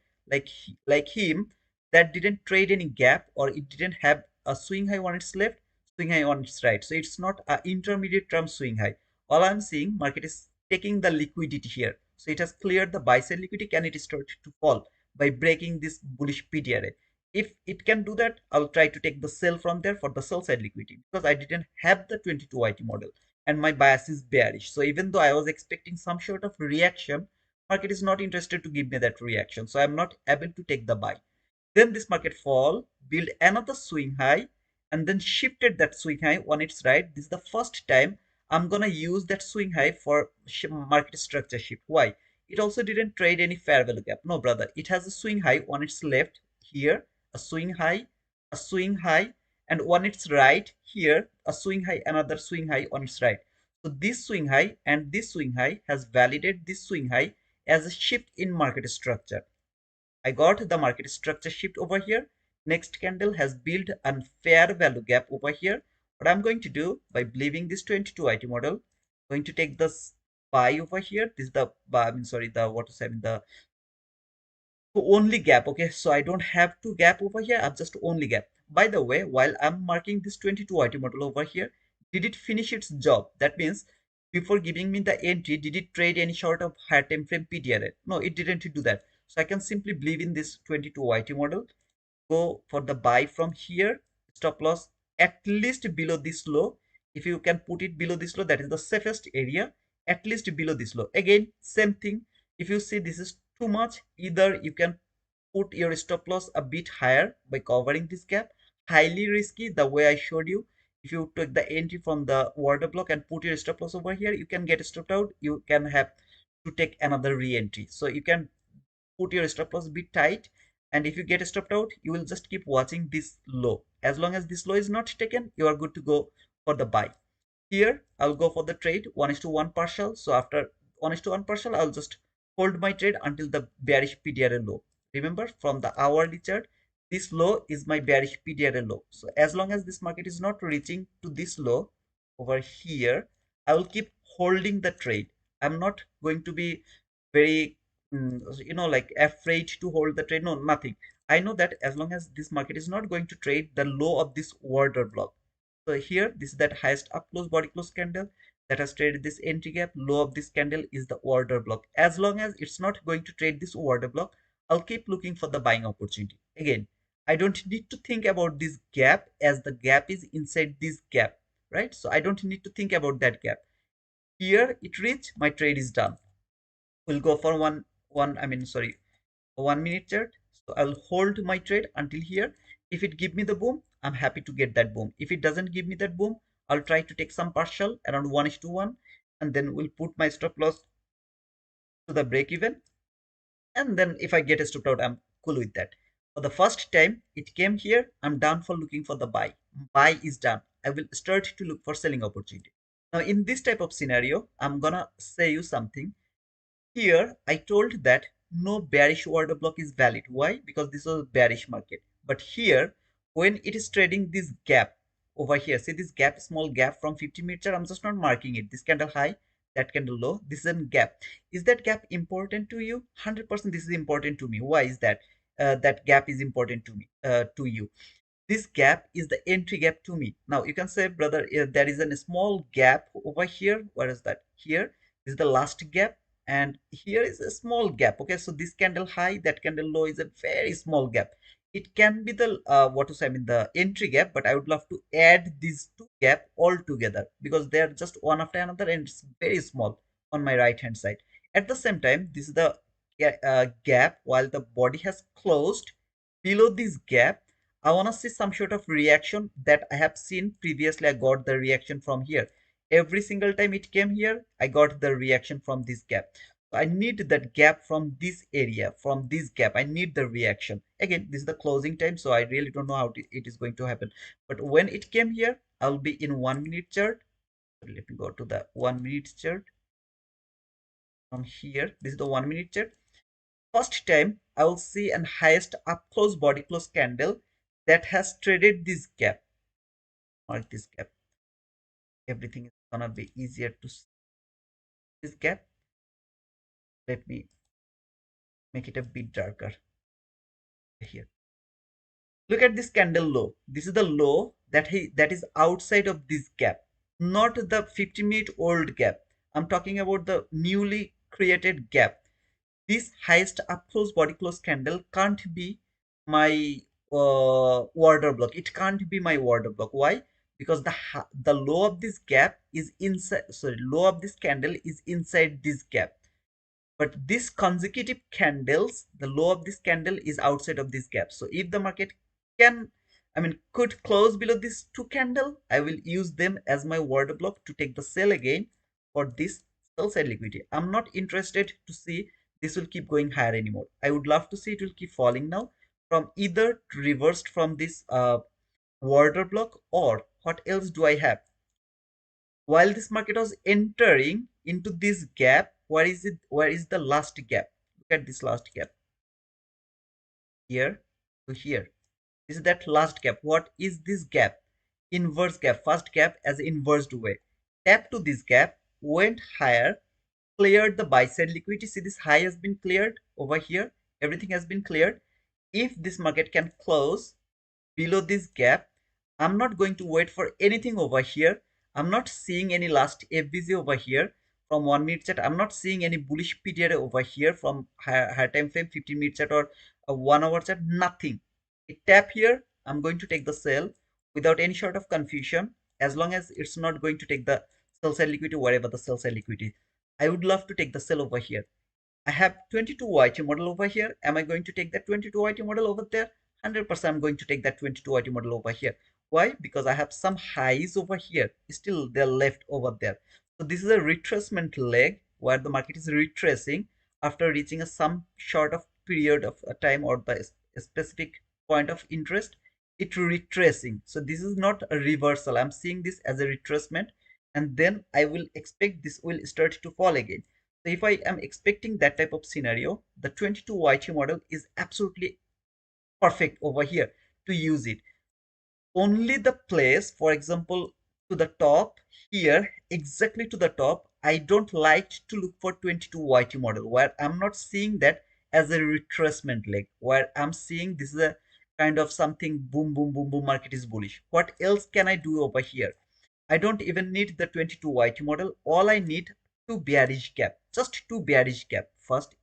like him, that didn't trade any gap, or it didn't have a swing high on its left, swing high on its right. So it's not an intermediate term swing high. All I'm seeing, market is taking the liquidity here. So it has cleared the buy side liquidity. Can it start to fall by breaking this bullish PDRA? If it can do that, I'll try to take the sell from there for the sell side liquidity because I didn't have the 22 IT model and my bias is bearish. So even though I was expecting some sort of reaction, market is not interested to give me that reaction. So I'm not able to take the buy. Then this market fall, build another swing high, and then shifted that swing high on its right. This is the first time I'm gonna use that swing high for market structure shift. Why? It also didn't trade any fair value gap. No, brother. It has a swing high on its left here, a swing high, a swing high, and on its right here, a swing high, another swing high on its right. So this swing high and this swing high has validated this swing high as a shift in market structure. I got the market structure shift over here. Next candle has built a fair value gap over here. What I'm going to do by believing this 22 IT model, going to take this buy over here. This is the I mean sorry, the what to say, I mean the only gap. Okay, so I don't have two gap over here. I've just only gap. By the way, while I'm marking this 22 IT model over here, did it finish its job? That means before giving me the entry, did it trade any sort of higher time frame PDRA? No, it didn't do that. So I can simply believe in this 22 IT model, go for the buy from here, stop loss at least below this low. If you can put it below this low, that is the safest area, at least below this low. Again, same thing. If you see this is too much, either you can put your stop loss a bit higher by covering this gap. Highly risky, the way I showed you. If you took the entry from the order block and put your stop loss over here, you can get stopped out. You can have to take another re-entry. So you can put your stop loss a bit tight, and if you get stopped out, you will just keep watching this low. As long as this low is not taken, you are good to go for the buy. Here I'll go for the trade 1:1 partial. So after 1:1 partial, I'll just hold my trade until the bearish PDRA low. Remember, from the hourly chart, this low is my bearish PDRA low. So as long as this market is not reaching to this low over here, I will keep holding the trade. I'm not going to be very like afraid to hold the trade. No, nothing. I know that as long as this market is not going to trade the low of this order block. So here, this is that highest up close body close candle that has traded this entry gap. Low of this candle is the order block. As long as it's not going to trade this order block, I'll keep looking for the buying opportunity. Again, I don't need to think about this gap, as the gap is inside this gap, right? So I don't need to think about that gap. Here it reached, my trade is done. We'll go for one, I mean sorry, 1 minute chart. So I'll hold my trade until here. If it give me the boom, I'm happy to get that boom. If it doesn't give me that boom, I'll try to take some partial around 1:1, and then we'll put my stop loss to the break even. And then if I get stopped out, I'm cool with that. For the first time it came here, I'm down for looking for the buy. Buy is done. I will start to look for selling opportunity. Now in this type of scenario, I'm gonna say you something. Here, I told that no bearish order block is valid. Why? Because this was a bearish market. But here, when it is trading this gap over here, see this gap, small gap from 50-minute chart, I'm just not marking it. This candle high, that candle low, this is a gap. Is that gap important to you? 100% this is important to me. Why is that? That gap is important to me, to you. This gap is the entry gap to me. Now you can say, brother, there is a small gap over here. What is that? Here is the last gap, and here is a small gap. Okay, so this candle high, that candle low is a very small gap. It can be the what to say, I mean the entry gap, but I would love to add these two gap all together, because they are just one after another and it's very small on my right hand side. At the same time, this is the gap. While the body has closed below this gap, I want to see some sort of reaction that I have seen previously. I got the reaction from here. Every single time it came here, I got the reaction from this gap. So I need that gap from this area, from this gap. I need the reaction. Again, this is the closing time, so I really don't know how it is going to happen. But when it came here, I'll be in 1 minute chart. Let me go to the 1 minute chart. From here, this is the 1 minute chart. First time I will see an highest up close body close candle that has traded this gap. Mark this gap. Everything is gonna be easier to see this gap. Let me make it a bit darker here. Look at this candle low. This is the low that is outside of this gap, not the 50-minute old gap. I'm talking about the newly created gap. This highest up close body close candle can't be my order block. It can't be my order block. Why? Because the low of this gap is inside. Sorry, low of this candle is inside this gap. But this consecutive candles, the low of this candle is outside of this gap. So if the market can, I mean, could close below this two candle, I will use them as my order block to take the sell again for this sell side liquidity. I'm not interested to see this will keep going higher anymore. I would love to see it will keep falling now. from either reversed from this order block, or what else do I have? While this market was entering into this gap, where is it? Where is the last gap? Look at this last gap, here to here. This is that last gap. What is this gap? Inverse gap. First gap as inversed way. Tap to this gap, went higher, cleared the buy side liquidity. See, this high has been cleared over here. Everything has been cleared. If this market can close below this gap, I'm not going to wait for anything over here. I'm not seeing any last FBZ over here from 1 minute chart. I'm not seeing any bullish period over here from higher time frame, 15 minute chart or a 1 hour chart. Nothing. I tap here, I'm going to take the sell without any sort of confusion, as long as it's not going to take the sell side liquidity wherever the sell side liquidity. I would love to take the sell over here. I have 22 YT model over here. Am I going to take that 22 YT model over there? 100% I'm going to take that 22 YT model over here. Why? Because I have some highs over here. Still, they're left over there. So this is a retracement leg where the market is retracing after reaching a some sort of period of a time or the specific point of interest. It retracing. So this is not a reversal. I'm seeing this as a retracement, and then I will expect this will start to fall again. So if I am expecting that type of scenario, the 22 YT model is absolutely perfect over here to use it. Only the place, for example, to the top here, exactly to the top, I don't like to look for 22 YT model where I'm not seeing that as a retracement leg, where I'm seeing this is a kind of something boom, boom, boom, boom, market is bullish. What else can I do over here? I don't even need the 22 YT model. All I need two bearish gap, just two bearish gap. First,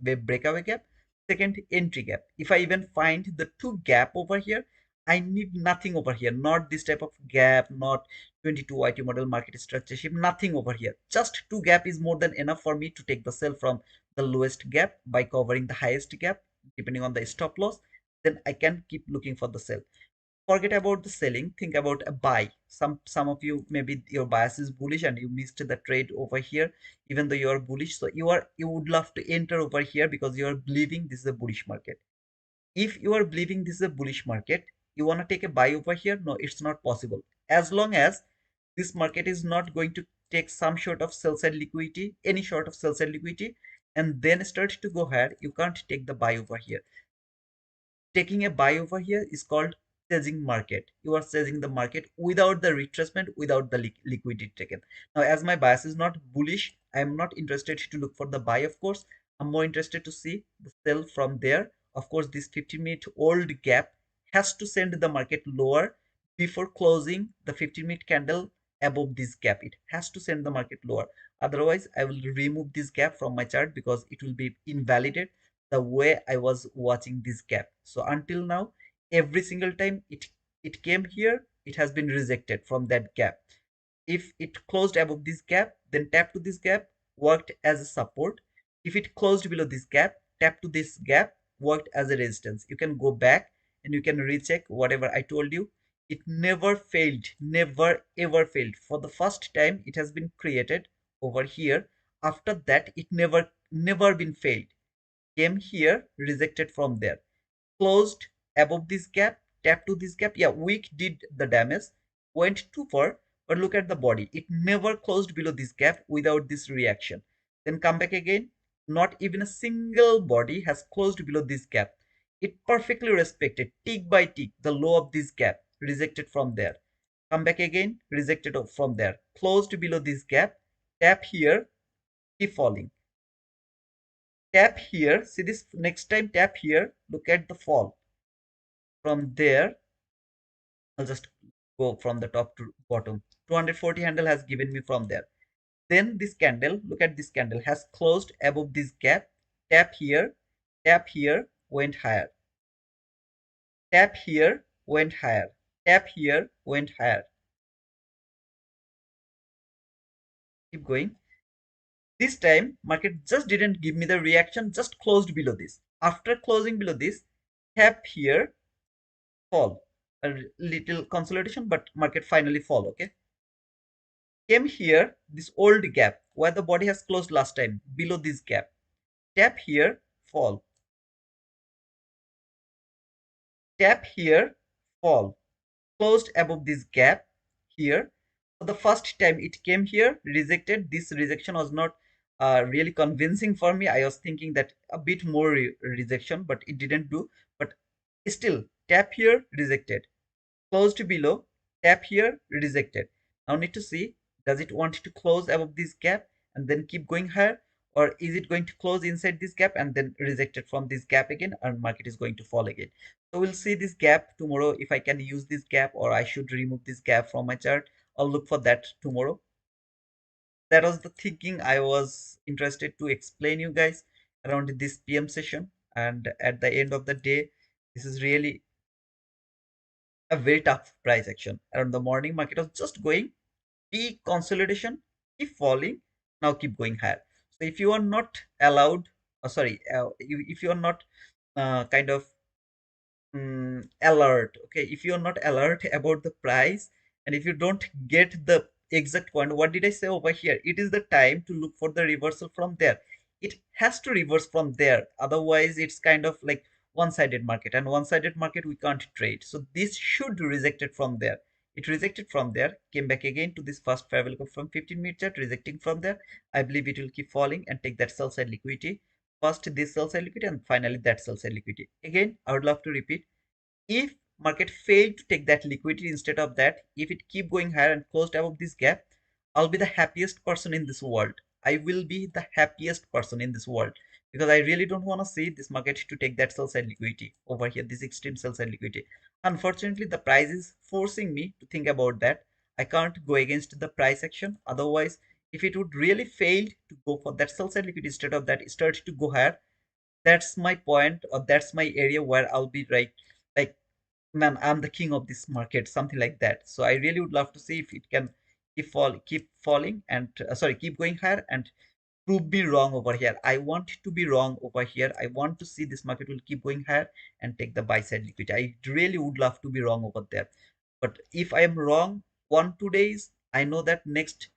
breakaway gap. Second, entry gap. If I even find the two gap over here, I need nothing over here. Not this type of gap, not 22 YT model market structure shift, nothing over here. Just two gap is more than enough for me to take the sell from the lowest gap by covering the highest gap, depending on the stop loss. Then I can keep looking for the sell. Forget about the selling, think about a buy. Some of you, maybe your bias is bullish and you missed the trade over here, even though you are bullish. So you would love to enter over here because you are believing this is a bullish market. If you are believing this is a bullish market, you want to take a buy over here. No, it's not possible. As long as this market is not going to take some sort of sell side liquidity, any sort of sell side liquidity, and then start to go higher, you can't take the buy over here. Taking a buy over here is called chasing market. You are chasing the market without the retracement, without the liquidity taken. Now, as my bias is not bullish, I am not interested to look for the buy, of course. I'm more interested to see the sell from there. Of course, this 15-minute old gap has to send the market lower before closing the 15-minute candle above this gap. It has to send the market lower. Otherwise, I will remove this gap from my chart because it will be invalidated the way I was watching this gap. So until now, every single time it came here, it has been rejected from that gap. If it closed above this gap, then tap to this gap, worked as a support. If it closed below this gap, tap to this gap, worked as a resistance. You can go back and you can recheck whatever I told you. It never failed, never ever failed. For the first time, it has been created over here. After that, it never been failed. Came here, rejected from there, closed above this gap, tap to this gap. Yeah, wick did the damage, went too far, but look at the body. It never closed below this gap without this reaction. Then come back again. Not even a single body has closed below this gap. It perfectly respected tick by tick the low of this gap, rejected from there. Come back again, rejected from there, closed below this gap, tap here, keep falling. Tap here, see this next time, tap here, look at the fall. From there, I'll just go from the top to bottom. 240 handle has given me from there. Then this candle, look at this candle, has closed above this gap. Tap here, went higher. Tap here, went higher. Tap here, went higher. Keep going. This time, market just didn't give me the reaction, just closed below this. After closing below this, tap here, fall. A little consolidation, but market finally fall, okay? Came here, this old gap where the body has closed last time, below this gap. Tap here, fall. tap here, fall, closed above this gap here. For the first time it came here, rejected. This rejection was not really convincing for me. I was thinking that a bit more rejection, but it didn't do. But still, tap here, rejected, closed below, tap here, rejected. Now need to see, does it want to close above this gap and then keep going higher, or is it going to close inside this gap and then rejected from this gap again, and market is going to fall again. So we'll see this gap tomorrow, if I can use this gap or I should remove this gap from my chart. I'll look for that tomorrow. That was the thinking I was interested to explain you guys around this PM session. And at the end of the day, this is really a very tough price action. Around the morning, market was just going peak consolidation, keep falling, now keep going higher. So if you are not allowed, if you are not kind of alert, okay, if you're not alert about the price, and if you don't get the exact point, what did I say over here, it is the time to look for the reversal from there. It has to reverse from there, otherwise it's kind of like one-sided market, and one-sided market we can't trade. So this should reject it from there. It rejected from there, came back again to this first fair value from 15-minute chart, rejecting from there. I believe it will keep falling and take that sell side liquidity. First this sell side liquidity and finally that sell side liquidity. Again, I would love to repeat, if market failed to take that liquidity, instead of that, if it keep going higher and closed above this gap, I'll be the happiest person in this world. I will be the happiest person in this world, because I really don't want to see this market to take that sell side liquidity over here, this extreme sell side liquidity. Unfortunately, the price is forcing me to think about that. I can't go against the price action. Otherwise, if it would really fail to go for that sell side liquidity, instead of that start to go higher, that's my point, or that's my area where I'll be right, like, man, I'm the king of this market, something like that. So I really would love to see if it can keep falling and keep going higher and prove me wrong over here. I want to be wrong over here. I want to see this market will keep going higher and take the buy side liquidity. I really would love to be wrong over there. But if I am wrong 1 2 days, I know that next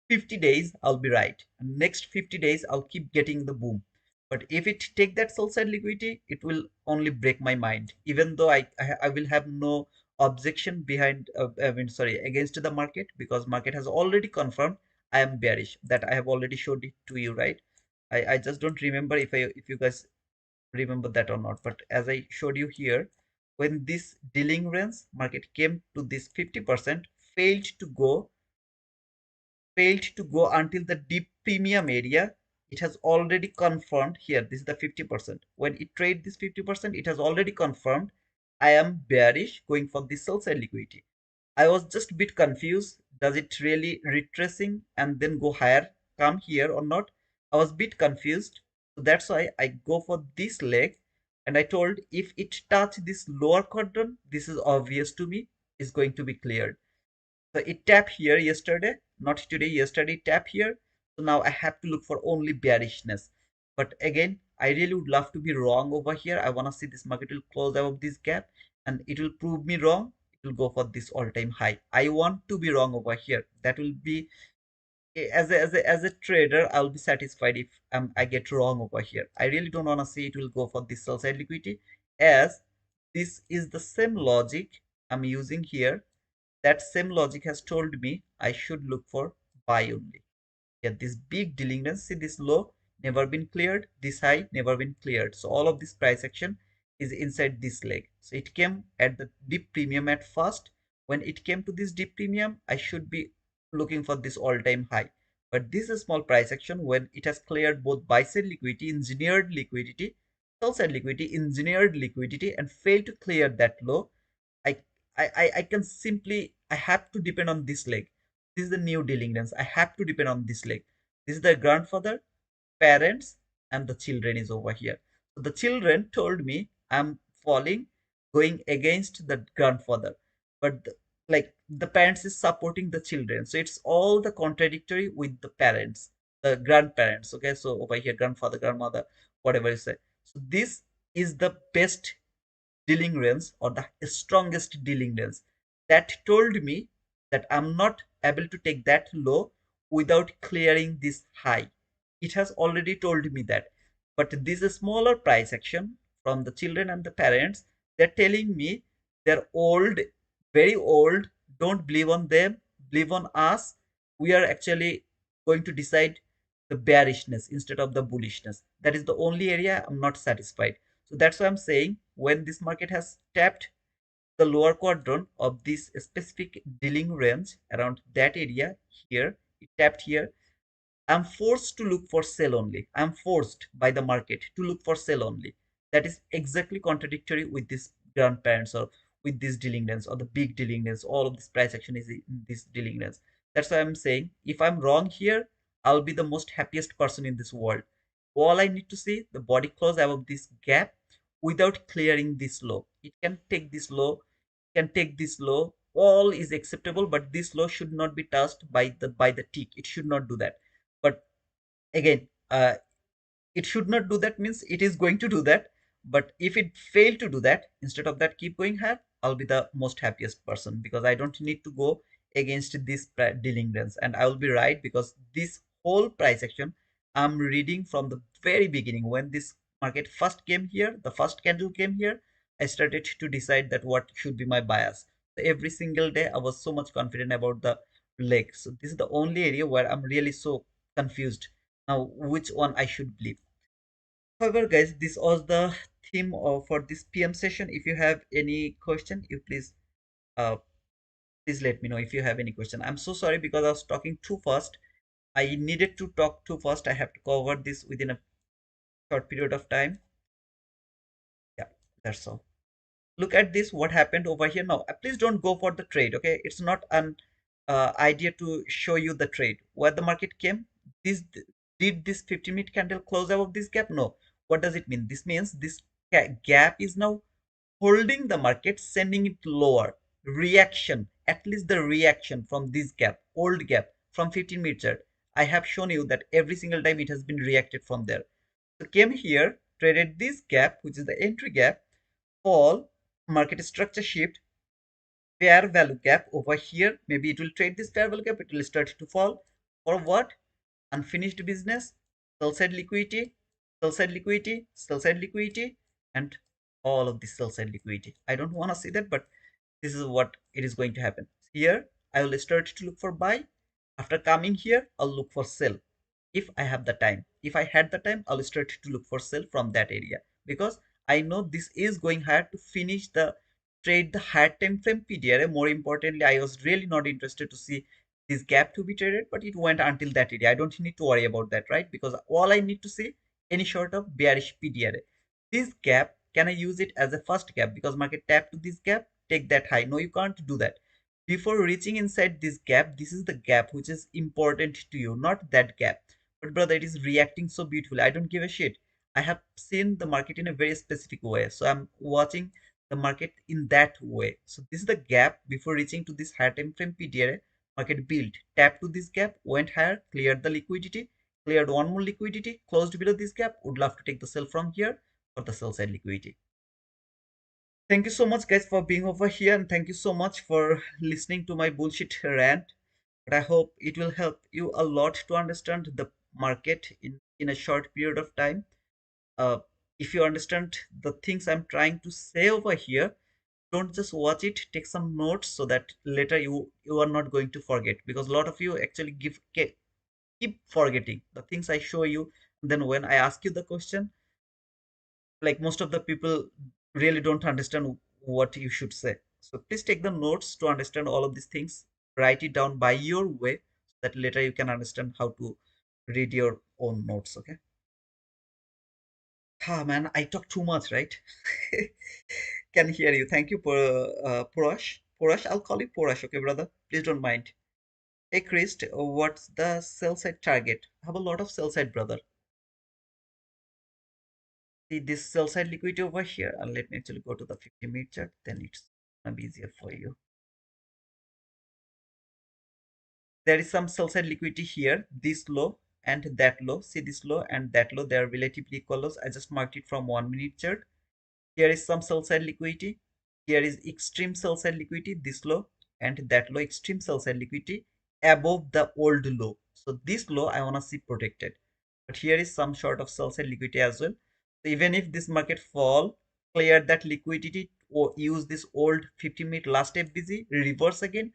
50 days I'll be right. And next 50 days I'll keep getting the boom. But if it take that sell side liquidity, it will only break my mind. Even though I will have no objection behind, against the market, because market has already confirmed I am bearish. That I have already showed it to you, right? I just don't remember if you guys remember that or not. But as I showed you here, when this dealing range market came to this 50%, failed to go until the deep premium area, it has already confirmed here. This is the 50%. When it trade this 50%, it has already confirmed I am bearish going for this sell side liquidity. I was just a bit confused. Does it really retracing and then go higher, come here or not? I was a bit confused. So that's why I go for this leg. And I told, if it touch this lower quadrant, this is obvious to me, is going to be cleared. So it tapped here yesterday, not today, yesterday tap here. So now I have to look for only bearishness. But again, I really would love to be wrong over here. I want to see this market will close above this gap and it will prove me wrong. It will go for this all-time high. I want to be wrong over here. That will be, as a trader, I'll be satisfied if I get wrong over here. I really don't want to see it will go for this sell side liquidity, as this is the same logic I'm using here. That same logic has told me I should look for buy only. Yeah, this big delinquency, see this low never been cleared, this high never been cleared. So all of this price action is inside this leg. So it came at the deep premium at first. When it came to this deep premium, I should be looking for this all-time high. But this is small price action, when it has cleared both buy side liquidity, engineered liquidity, sell side liquidity, engineered liquidity, and failed to clear that low, I I can simply, I have to depend on this leg. This is the new dealing dance. I have to depend on this leg. This is the grandfather, parents, and the children is over here. So the children told me I'm falling, going against the grandfather, but like the parents is supporting the children. So it's all the contradictory with the parents, the grandparents. Okay, so over here, grandfather, grandmother, whatever you say. So this is the best dealing range, or the strongest dealing range, that told me that I'm not able to take that low without clearing this high. It has already told me that. But this is a smaller price action from the children and the parents. They're telling me they're old, very old. Don't believe on them, believe on us. We are actually going to decide the bearishness instead of the bullishness. That is the only area I'm not satisfied. So that's why I'm saying when this market has tapped the lower quadrant of this specific dealing range around that area here, it tapped here, I'm forced to look for sell only. I'm forced by the market to look for sell only. That is exactly contradictory with this grandparents or with this dealing range or the big dealing range. All of this price action is in this dealing range. That's why I'm saying if I'm wrong here, I'll be the most happiest person in this world. All I need to see the body close above this gap without clearing this low. It can take this low, can take this low. All is acceptable, but this low should not be touched by the tick. It should not do that. But again, it should not do that means it is going to do that. But if it fail to do that, instead of that keep going higher, I'll be the most happiest person because I don't need to go against this dealing range, and I will be right because this whole price action I'm reading from the very beginning. When this market first came here, the first candle came here, I started to decide that what should be my bias. So every single day I was so much confident about the leg. So this is the only area where I'm really so confused now which one I should believe. However, guys, this was the theme of, for this PM session. If you have any question, you uh, please let me know if you have any question. I'm so sorry because I was talking too fast. I needed to talk too fast. I have to cover this within a short period of time. Yeah, that's all. Look at this, what happened over here now. Please don't go for the trade, okay? It's not an idea to show you the trade where the market came. This did this 50-minute candle close above this gap? No. What does it mean? This means this gap is now holding the market, sending it lower. Reaction, at least the reaction from this gap, old gap from 15 minute chart. I have shown you that every single time it has been reacted from there. So came here, traded this gap, which is the entry gap, fall, market structure shift, fair value gap over here. Maybe it will trade this fair value gap, it will start to fall. Or what? Unfinished business, sell side liquidity, sell side liquidity, sell side liquidity, and all of this sell side liquidity. I don't want to see that, but this is what it is going to happen. Here, I will start to look for buy. After coming here, I'll look for sell if I have the time. If I had the time, I'll start to look for sell from that area because I know this is going higher to finish the trade the higher time frame PDRA. More importantly, I was really not interested to see this gap to be traded, but it went until that area. I don't need to worry about that, right? Because all I need to see any sort of bearish PDRA. This gap, can I use it as a first gap? Because market tap to this gap, take that high. No, you can't do that. Before reaching inside this gap, this is the gap which is important to you, not that gap. But brother, it is reacting so beautifully. I don't give a shit. I have seen the market in a very specific way. So I'm watching the market in that way. So this is the gap before reaching to this higher time frame PDRA. Market built, tapped to this gap, went higher, cleared the liquidity, cleared one more liquidity, closed below this gap. Would love to take the sell from here for the sell side liquidity. Thank you so much, guys, for being over here, and thank you so much for listening to my bullshit rant. But I hope it will help you a lot to understand the market in a short period of time. Uh, if you understand the things I'm trying to say over here, don't just watch it, take some notes so that later you are not going to forget, because a lot of you actually keep forgetting the things I show you. Then when I ask you the question, like most of the people really don't understand what you should say. So please take the notes to understand all of these things, write it down by your way so that later you can understand how to read your own notes. Okay. Ah man, I talk too much, right? Can hear you. Thank you for Purash, I'll call you Purash, okay, brother, please don't mind. Hey Chris, what's the sell side target? I have a lot of sell side, brother. See this sell side liquidity over here, and let me actually go to the 50-minute chart, then it's gonna be easier for you. There is some sell side liquidity here, this low and that low. See this low and that low, they are relatively equal lows. I just marked it from 1 minute chart. Here is some sell side liquidity, here is extreme sell side liquidity, this low and that low, extreme sell side liquidity above the old low. So this low I want to see protected, but here is some sort of sell side liquidity as well. So even if this market fall, clear that liquidity, use this old 50-minute last FBZ, reverse again,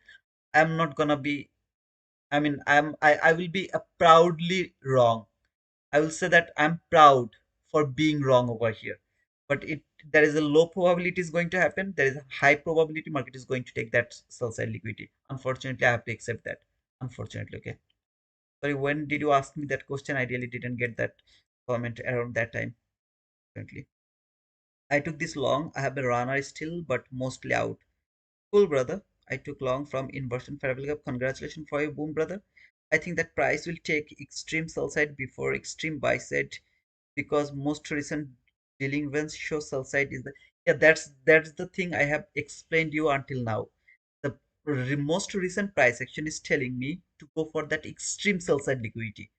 I'm not gonna be, I mean, I will be proudly wrong. I will say that I'm proud for being wrong over here. But there is a low probability is going to happen. There is a high probability market is going to take that sell side liquidity. Unfortunately, I have to accept that. Unfortunately, okay. Sorry, when did you ask me that question? I really didn't get that comment around that time. Currently, I took this long. I have a runner still, but mostly out. Cool, brother. I took long from inversion parabolic gap. Congratulations for your boom, brother. I think that price will take extreme sell side before extreme buy side because most recent delinquents show sell side is the, yeah, that's the thing I have explained you until now. The most recent price action is telling me to go for that extreme sell side liquidity.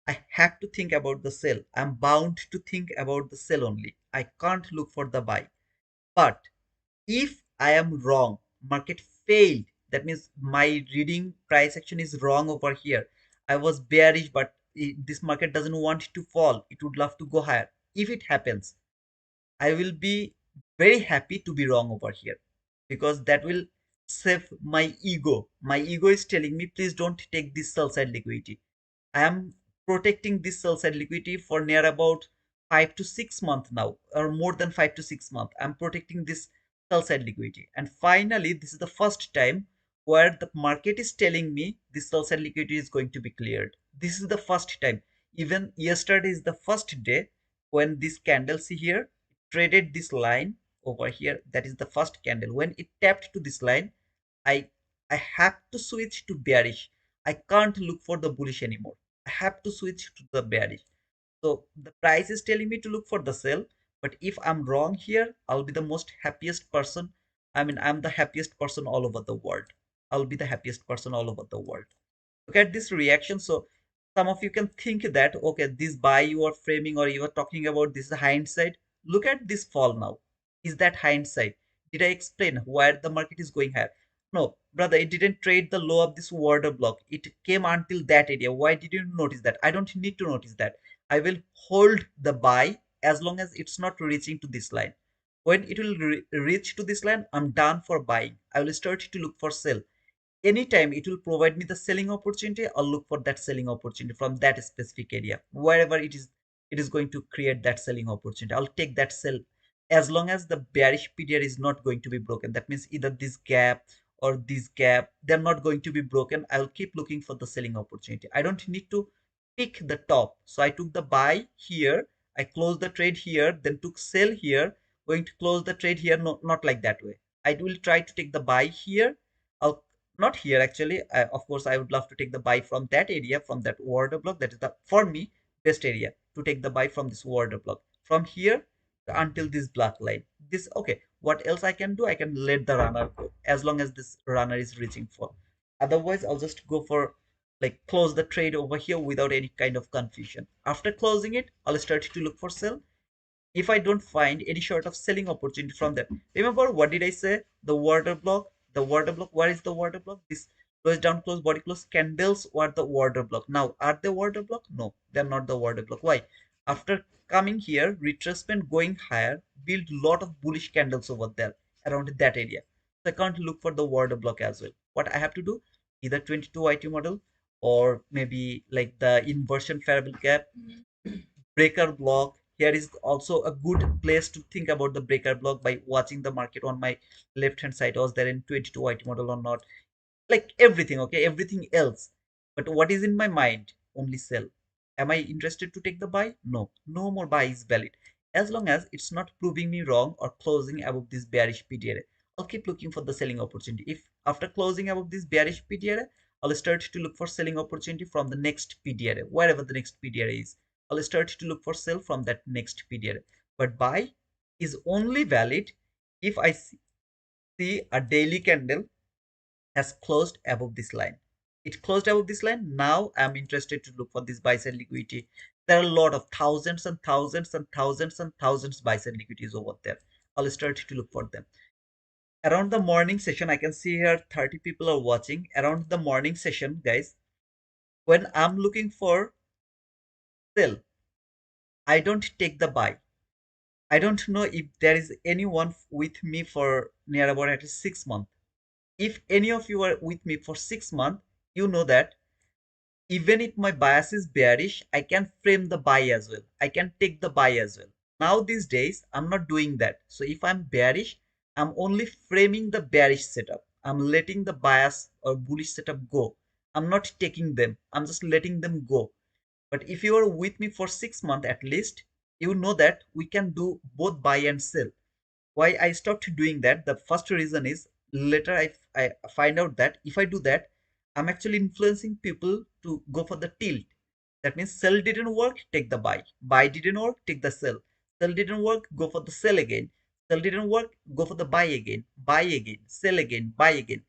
I have to think about the sell. I'm bound to think about the sell only. I can't look for the buy. But if I am wrong, market failed. That means my reading price action is wrong over here. I was bearish, but this market doesn't want it to fall. It would love to go higher. If it happens, I will be very happy to be wrong over here because that will save my ego. My ego is telling me, please don't take this sell side liquidity. I am protecting this sell side liquidity for near about 5 to 6 months now, or more than 5 to 6 months. I'm protecting this sell side liquidity. And finally, this is the first time where the market is telling me this sell side liquidity is going to be cleared. This is the first time. Even yesterday is the first day when this candle, see here, traded this line over here. That is the first candle. When it tapped to this line, I I have to switch to bearish. I can't look for the bullish anymore. I have to switch to the bearish. So the price is telling me to look for the sell. But if I'm wrong here, I'll be the most happiest person. I mean, I'm the happiest person all over the world. I'll be the happiest person all over the world. Look at this reaction. So some of you can think that, okay, this buy you are framing or you are talking about, this is hindsight. Look at this fall now. Is that hindsight? Did I explain where the market is going higher? No, brother, it didn't trade the low of this order block. It came until that area. Why did you notice that? I don't need to notice that. I will hold the buy as long as it's not reaching to this line. When it will reach to this line, I'm done for buying. I will start to look for sell. Anytime it will provide me the selling opportunity, I'll look for that selling opportunity from that specific area. Wherever it is going to create that selling opportunity, I'll take that sell as long as the bearish period is not going to be broken. That means either this gap or this gap, they're not going to be broken. I'll keep looking for the selling opportunity. I don't need to pick the top. So I took the buy here, I closed the trade here, then took sell here, going to close the trade here. No, not like that way. I will try to take the buy here. I'll not here actually. Of course, I would love to take the buy from that area, from that order block. That is the, for me, best area to take the buy from this order block. From here until this black line. This, okay. What else I can do? I can let the runner go as long as this runner is reaching for. Otherwise, I'll just go for like close the trade over here without any kind of confusion. After closing it, I'll start to look for sell if I don't find any sort of selling opportunity from that. Remember what did I say? The water block. Where is the water block? This close down, close, body close candles were the water block. Now, are they water block? No, they're not the water block. Why? After coming here, retracement going higher, build lot of bullish candles over there around that area. So I can't look for the water block as well. What I have to do? Either 22 IT model or maybe like the inversion parabolic gap, breaker block. Here is also a good place to think about the breaker block by watching the market on my left hand side. Was there in 22 IT model or not? Like everything, okay, everything else. But what is in my mind? Only sell. Am I interested to take the buy? No, no more buy is valid. As long as it's not proving me wrong or closing above this bearish PDRA, I'll keep looking for the selling opportunity. If after closing above this bearish PDRA, I'll start to look for selling opportunity from the next PDRA, wherever the next PDRA is. I'll start to look for sell from that next PDRA. But buy is only valid if I see a daily candle has closed above this line. It closed above this line. Now I'm interested to look for this buy side liquidity. There are a lot of thousands and thousands and thousands and thousands buy side liquidities over there. I'll start to look for them. Around the morning session, I can see here 30 people are watching. Around the morning session, guys, when I'm looking for sell, I don't take the buy. I don't know if there is anyone with me for near about at least 6 months. If any of you are with me for 6 months, you know that even if my bias is bearish, I can frame the buy as well. I can take the buy as well. Now these days, I'm not doing that. So if I'm bearish, I'm only framing the bearish setup. I'm letting the bias or bullish setup go. I'm not taking them. I'm just letting them go. But if you are with me for 6 months at least, you know that we can do both buy and sell. Why I stopped doing that? The first reason is later I find out that if I do that, I'm actually influencing people to go for the tilt. That means sell didn't work, take the buy. Buy didn't work, take the sell. Sell didn't work, go for the sell again. Sell didn't work, go for the buy again. Buy again, sell again, buy again.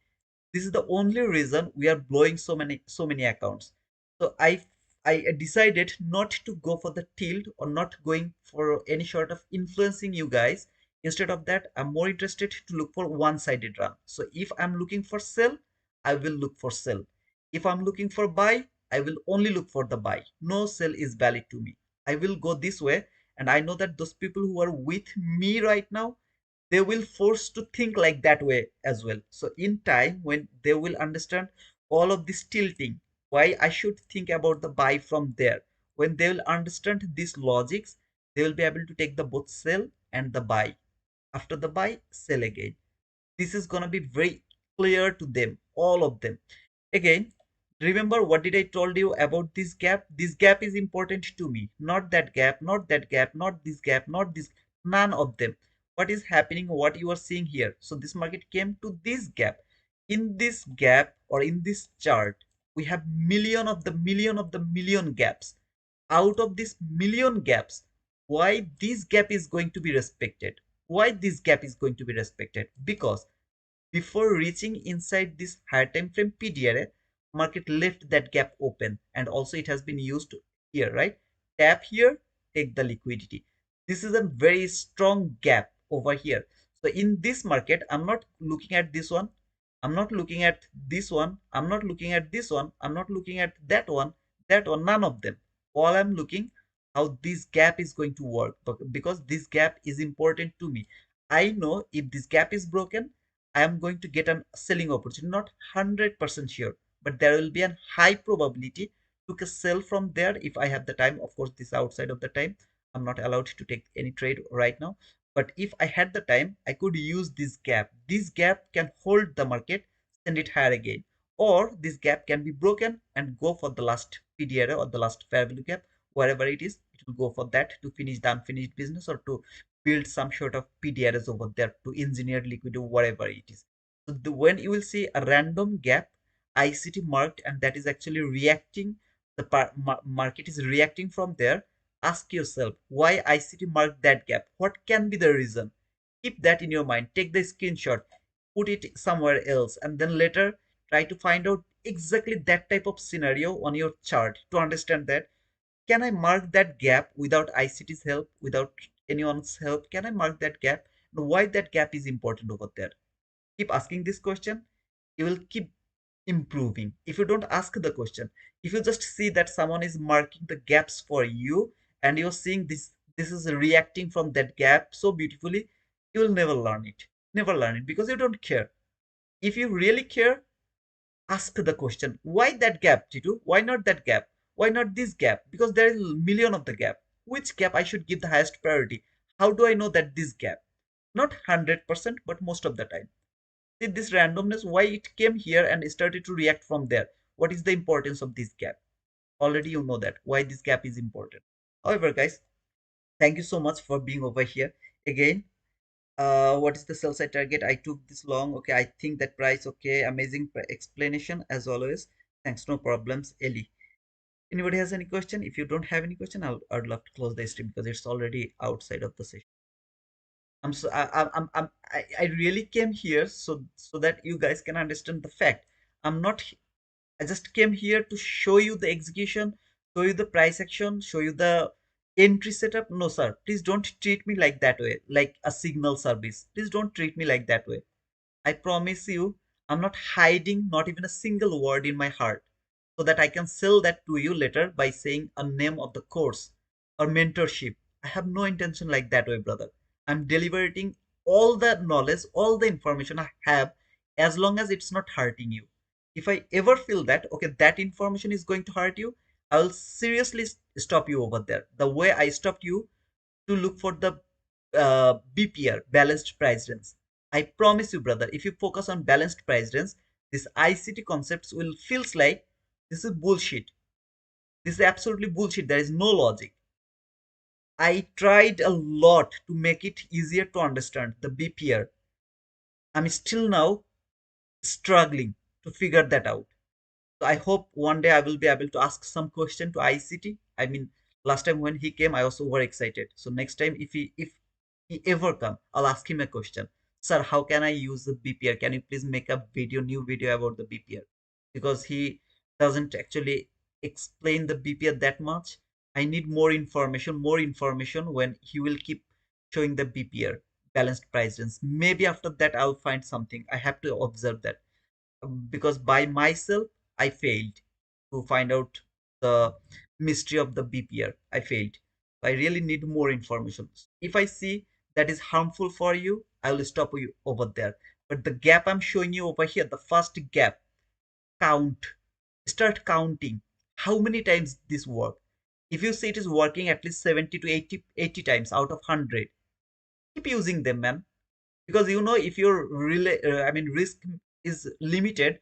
This is the only reason we are blowing so many accounts. So I decided not to go for the tilt or not going for any sort of influencing you guys. Instead of that, I'm more interested to look for one-sided run. So if I'm looking for sell, I will look for sell. If I'm looking for buy, I will only look for the buy. No sell is valid to me. I will go this way, and I know that those people who are with me right now, they will force to think like that way as well. So in time, when they will understand all of this tilting, why I should think about the buy from there, when they will understand these logics, they will be able to take the both sell and the buy. After the buy, sell again. This is gonna be very clear to them, all of them. Again, remember what did I told you about this gap? This gap is important to me, not that gap, not that gap, not this gap, not this, none of them. What is happening, what you are seeing here? So this market came to this gap. In this gap or in this chart, we have million gaps. Out of these million gaps, why this gap is going to be respected? Why this gap is going to be respected? Because before reaching inside this higher time frame PDRA, market left that gap open, and also it has been used here, right? Tap here, take the liquidity. This is a very strong gap over here. So in this market, I'm not looking at this one. I'm not looking at this one. I'm not looking at this one. I'm not looking at that one, none of them. All I'm looking how this gap is going to work, because this gap is important to me. I know if this gap is broken, I am going to get a selling opportunity. Not 100% sure, but there will be a high probability to sell from there if I have the time. Of course, this is outside of the time. I'm not allowed to take any trade right now. But if I had the time, I could use this gap. This gap can hold the market, send it higher again. Or this gap can be broken and go for the last PDRA or the last fair value gap, wherever it is. It will go for that to finish the unfinished business or to build some sort of PDRs over there to engineer liquid or whatever it is. So when you will see a random gap ICT marked, and that is actually reacting, the market is reacting from there, ask yourself why ICT marked that gap. What can be the reason? Keep that in your mind. Take the screenshot, put it somewhere else, and then later try to find out exactly that type of scenario on your chart to understand that can I mark that gap without ICT's help, without anyone's help? Can I mark that gap? And why that gap is important over there? Keep asking this question. You will keep improving. If you don't ask the question, if you just see that someone is marking the gaps for you and you're seeing this is reacting from that gap so beautifully, you will never learn it. Never learn it because you don't care. If you really care, ask the question, why that gap, Titu? Why not that gap? Why not this gap? Because there is a million of the gap. Which gap I should give the highest priority? How do I know that this gap? Not 100%, but most of the time. See this randomness, why it came here and started to react from there. What is the importance of this gap? Already you know that, why this gap is important. However, guys, thank you so much for being over here. Again, what is the sell side target? I took this long. Okay, I think that price. Okay, amazing explanation as always. Thanks, no problems, Ellie. Anybody has any question? If you don't have any question, I'd love to close the stream because it's already outside of the session. I really came here so that you guys can understand the fact. I'm not. I just came here to show you the execution, show you the price action, show you the entry setup. No, sir, please don't treat me like that way, like a signal service. Please don't treat me like that way. I promise you, I'm not hiding not even a single word in my heart so that I can sell that to you later by saying a name of the course or mentorship. I have no intention like that way, brother. I'm deliberating all the knowledge, all the information I have, as long as it's not hurting you. If I ever feel that, okay, that information is going to hurt you, I'll seriously stop you over there. The way I stopped you to look for the BPR, balanced price range. I promise you, brother, if you focus on balanced price range, this ICT concepts will feels like this is bullshit. This is absolutely bullshit. There is no logic. I tried a lot to make it easier to understand the BPR. I'm still now struggling to figure that out. So I hope one day I will be able to ask some question to ICT. I mean, last time when he came, I was super excited. So next time, if he ever come, I'll ask him a question. Sir, how can I use the BPR? Can you please make a new video about the BPR? Because he doesn't actually explain the BPR that much. I need more information when he will keep showing the BPR, balanced price range. Maybe after that I'll find something. I have to observe that because by myself I failed to find out the mystery of the BPR. I failed. I really need more information. If I see that is harmful for you, I will stop you over there. But the gap I'm showing you over here, the first gap, count. Start counting how many times this work. If you see it is working at least 70 to 80 times out of 100, keep using them, man. Because you know if your risk is limited,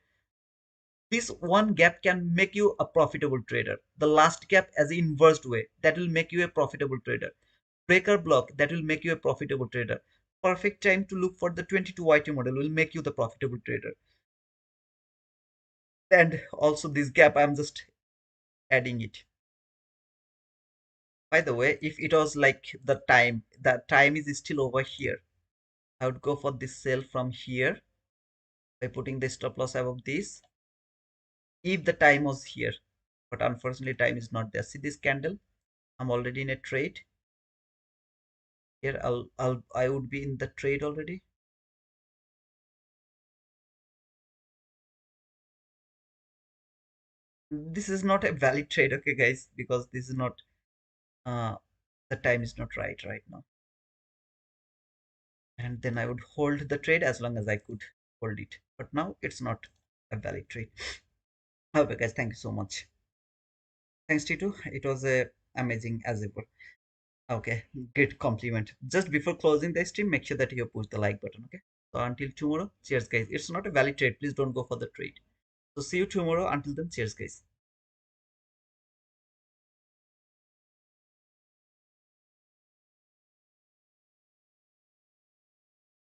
this one gap can make you a profitable trader. The last gap as an inverse way, that will make you a profitable trader. Breaker block, that will make you a profitable trader. Perfect time to look for the 22 YT model will make you the profitable trader. And also this gap, I'm just adding it. By the way, if it was like the time is still over here, I would go for this sell from here by putting the stop loss above this. If the time was here, but unfortunately time is not there. See this candle? I'm already in a trade. Here I would be in the trade already. This is not a valid trade, okay, guys, because this is not uh the time is not right now. And then I would hold the trade as long as I could hold it. But now it's not a valid trade. Okay, guys, thank you so much. Thanks, Tito. It was a amazing as ever. Okay, great compliment. Just before closing the stream, make sure that you push the like button. Okay. So until tomorrow, cheers, guys. It's not a valid trade. Please don't go for the trade. So see you tomorrow. Until then, cheers, guys.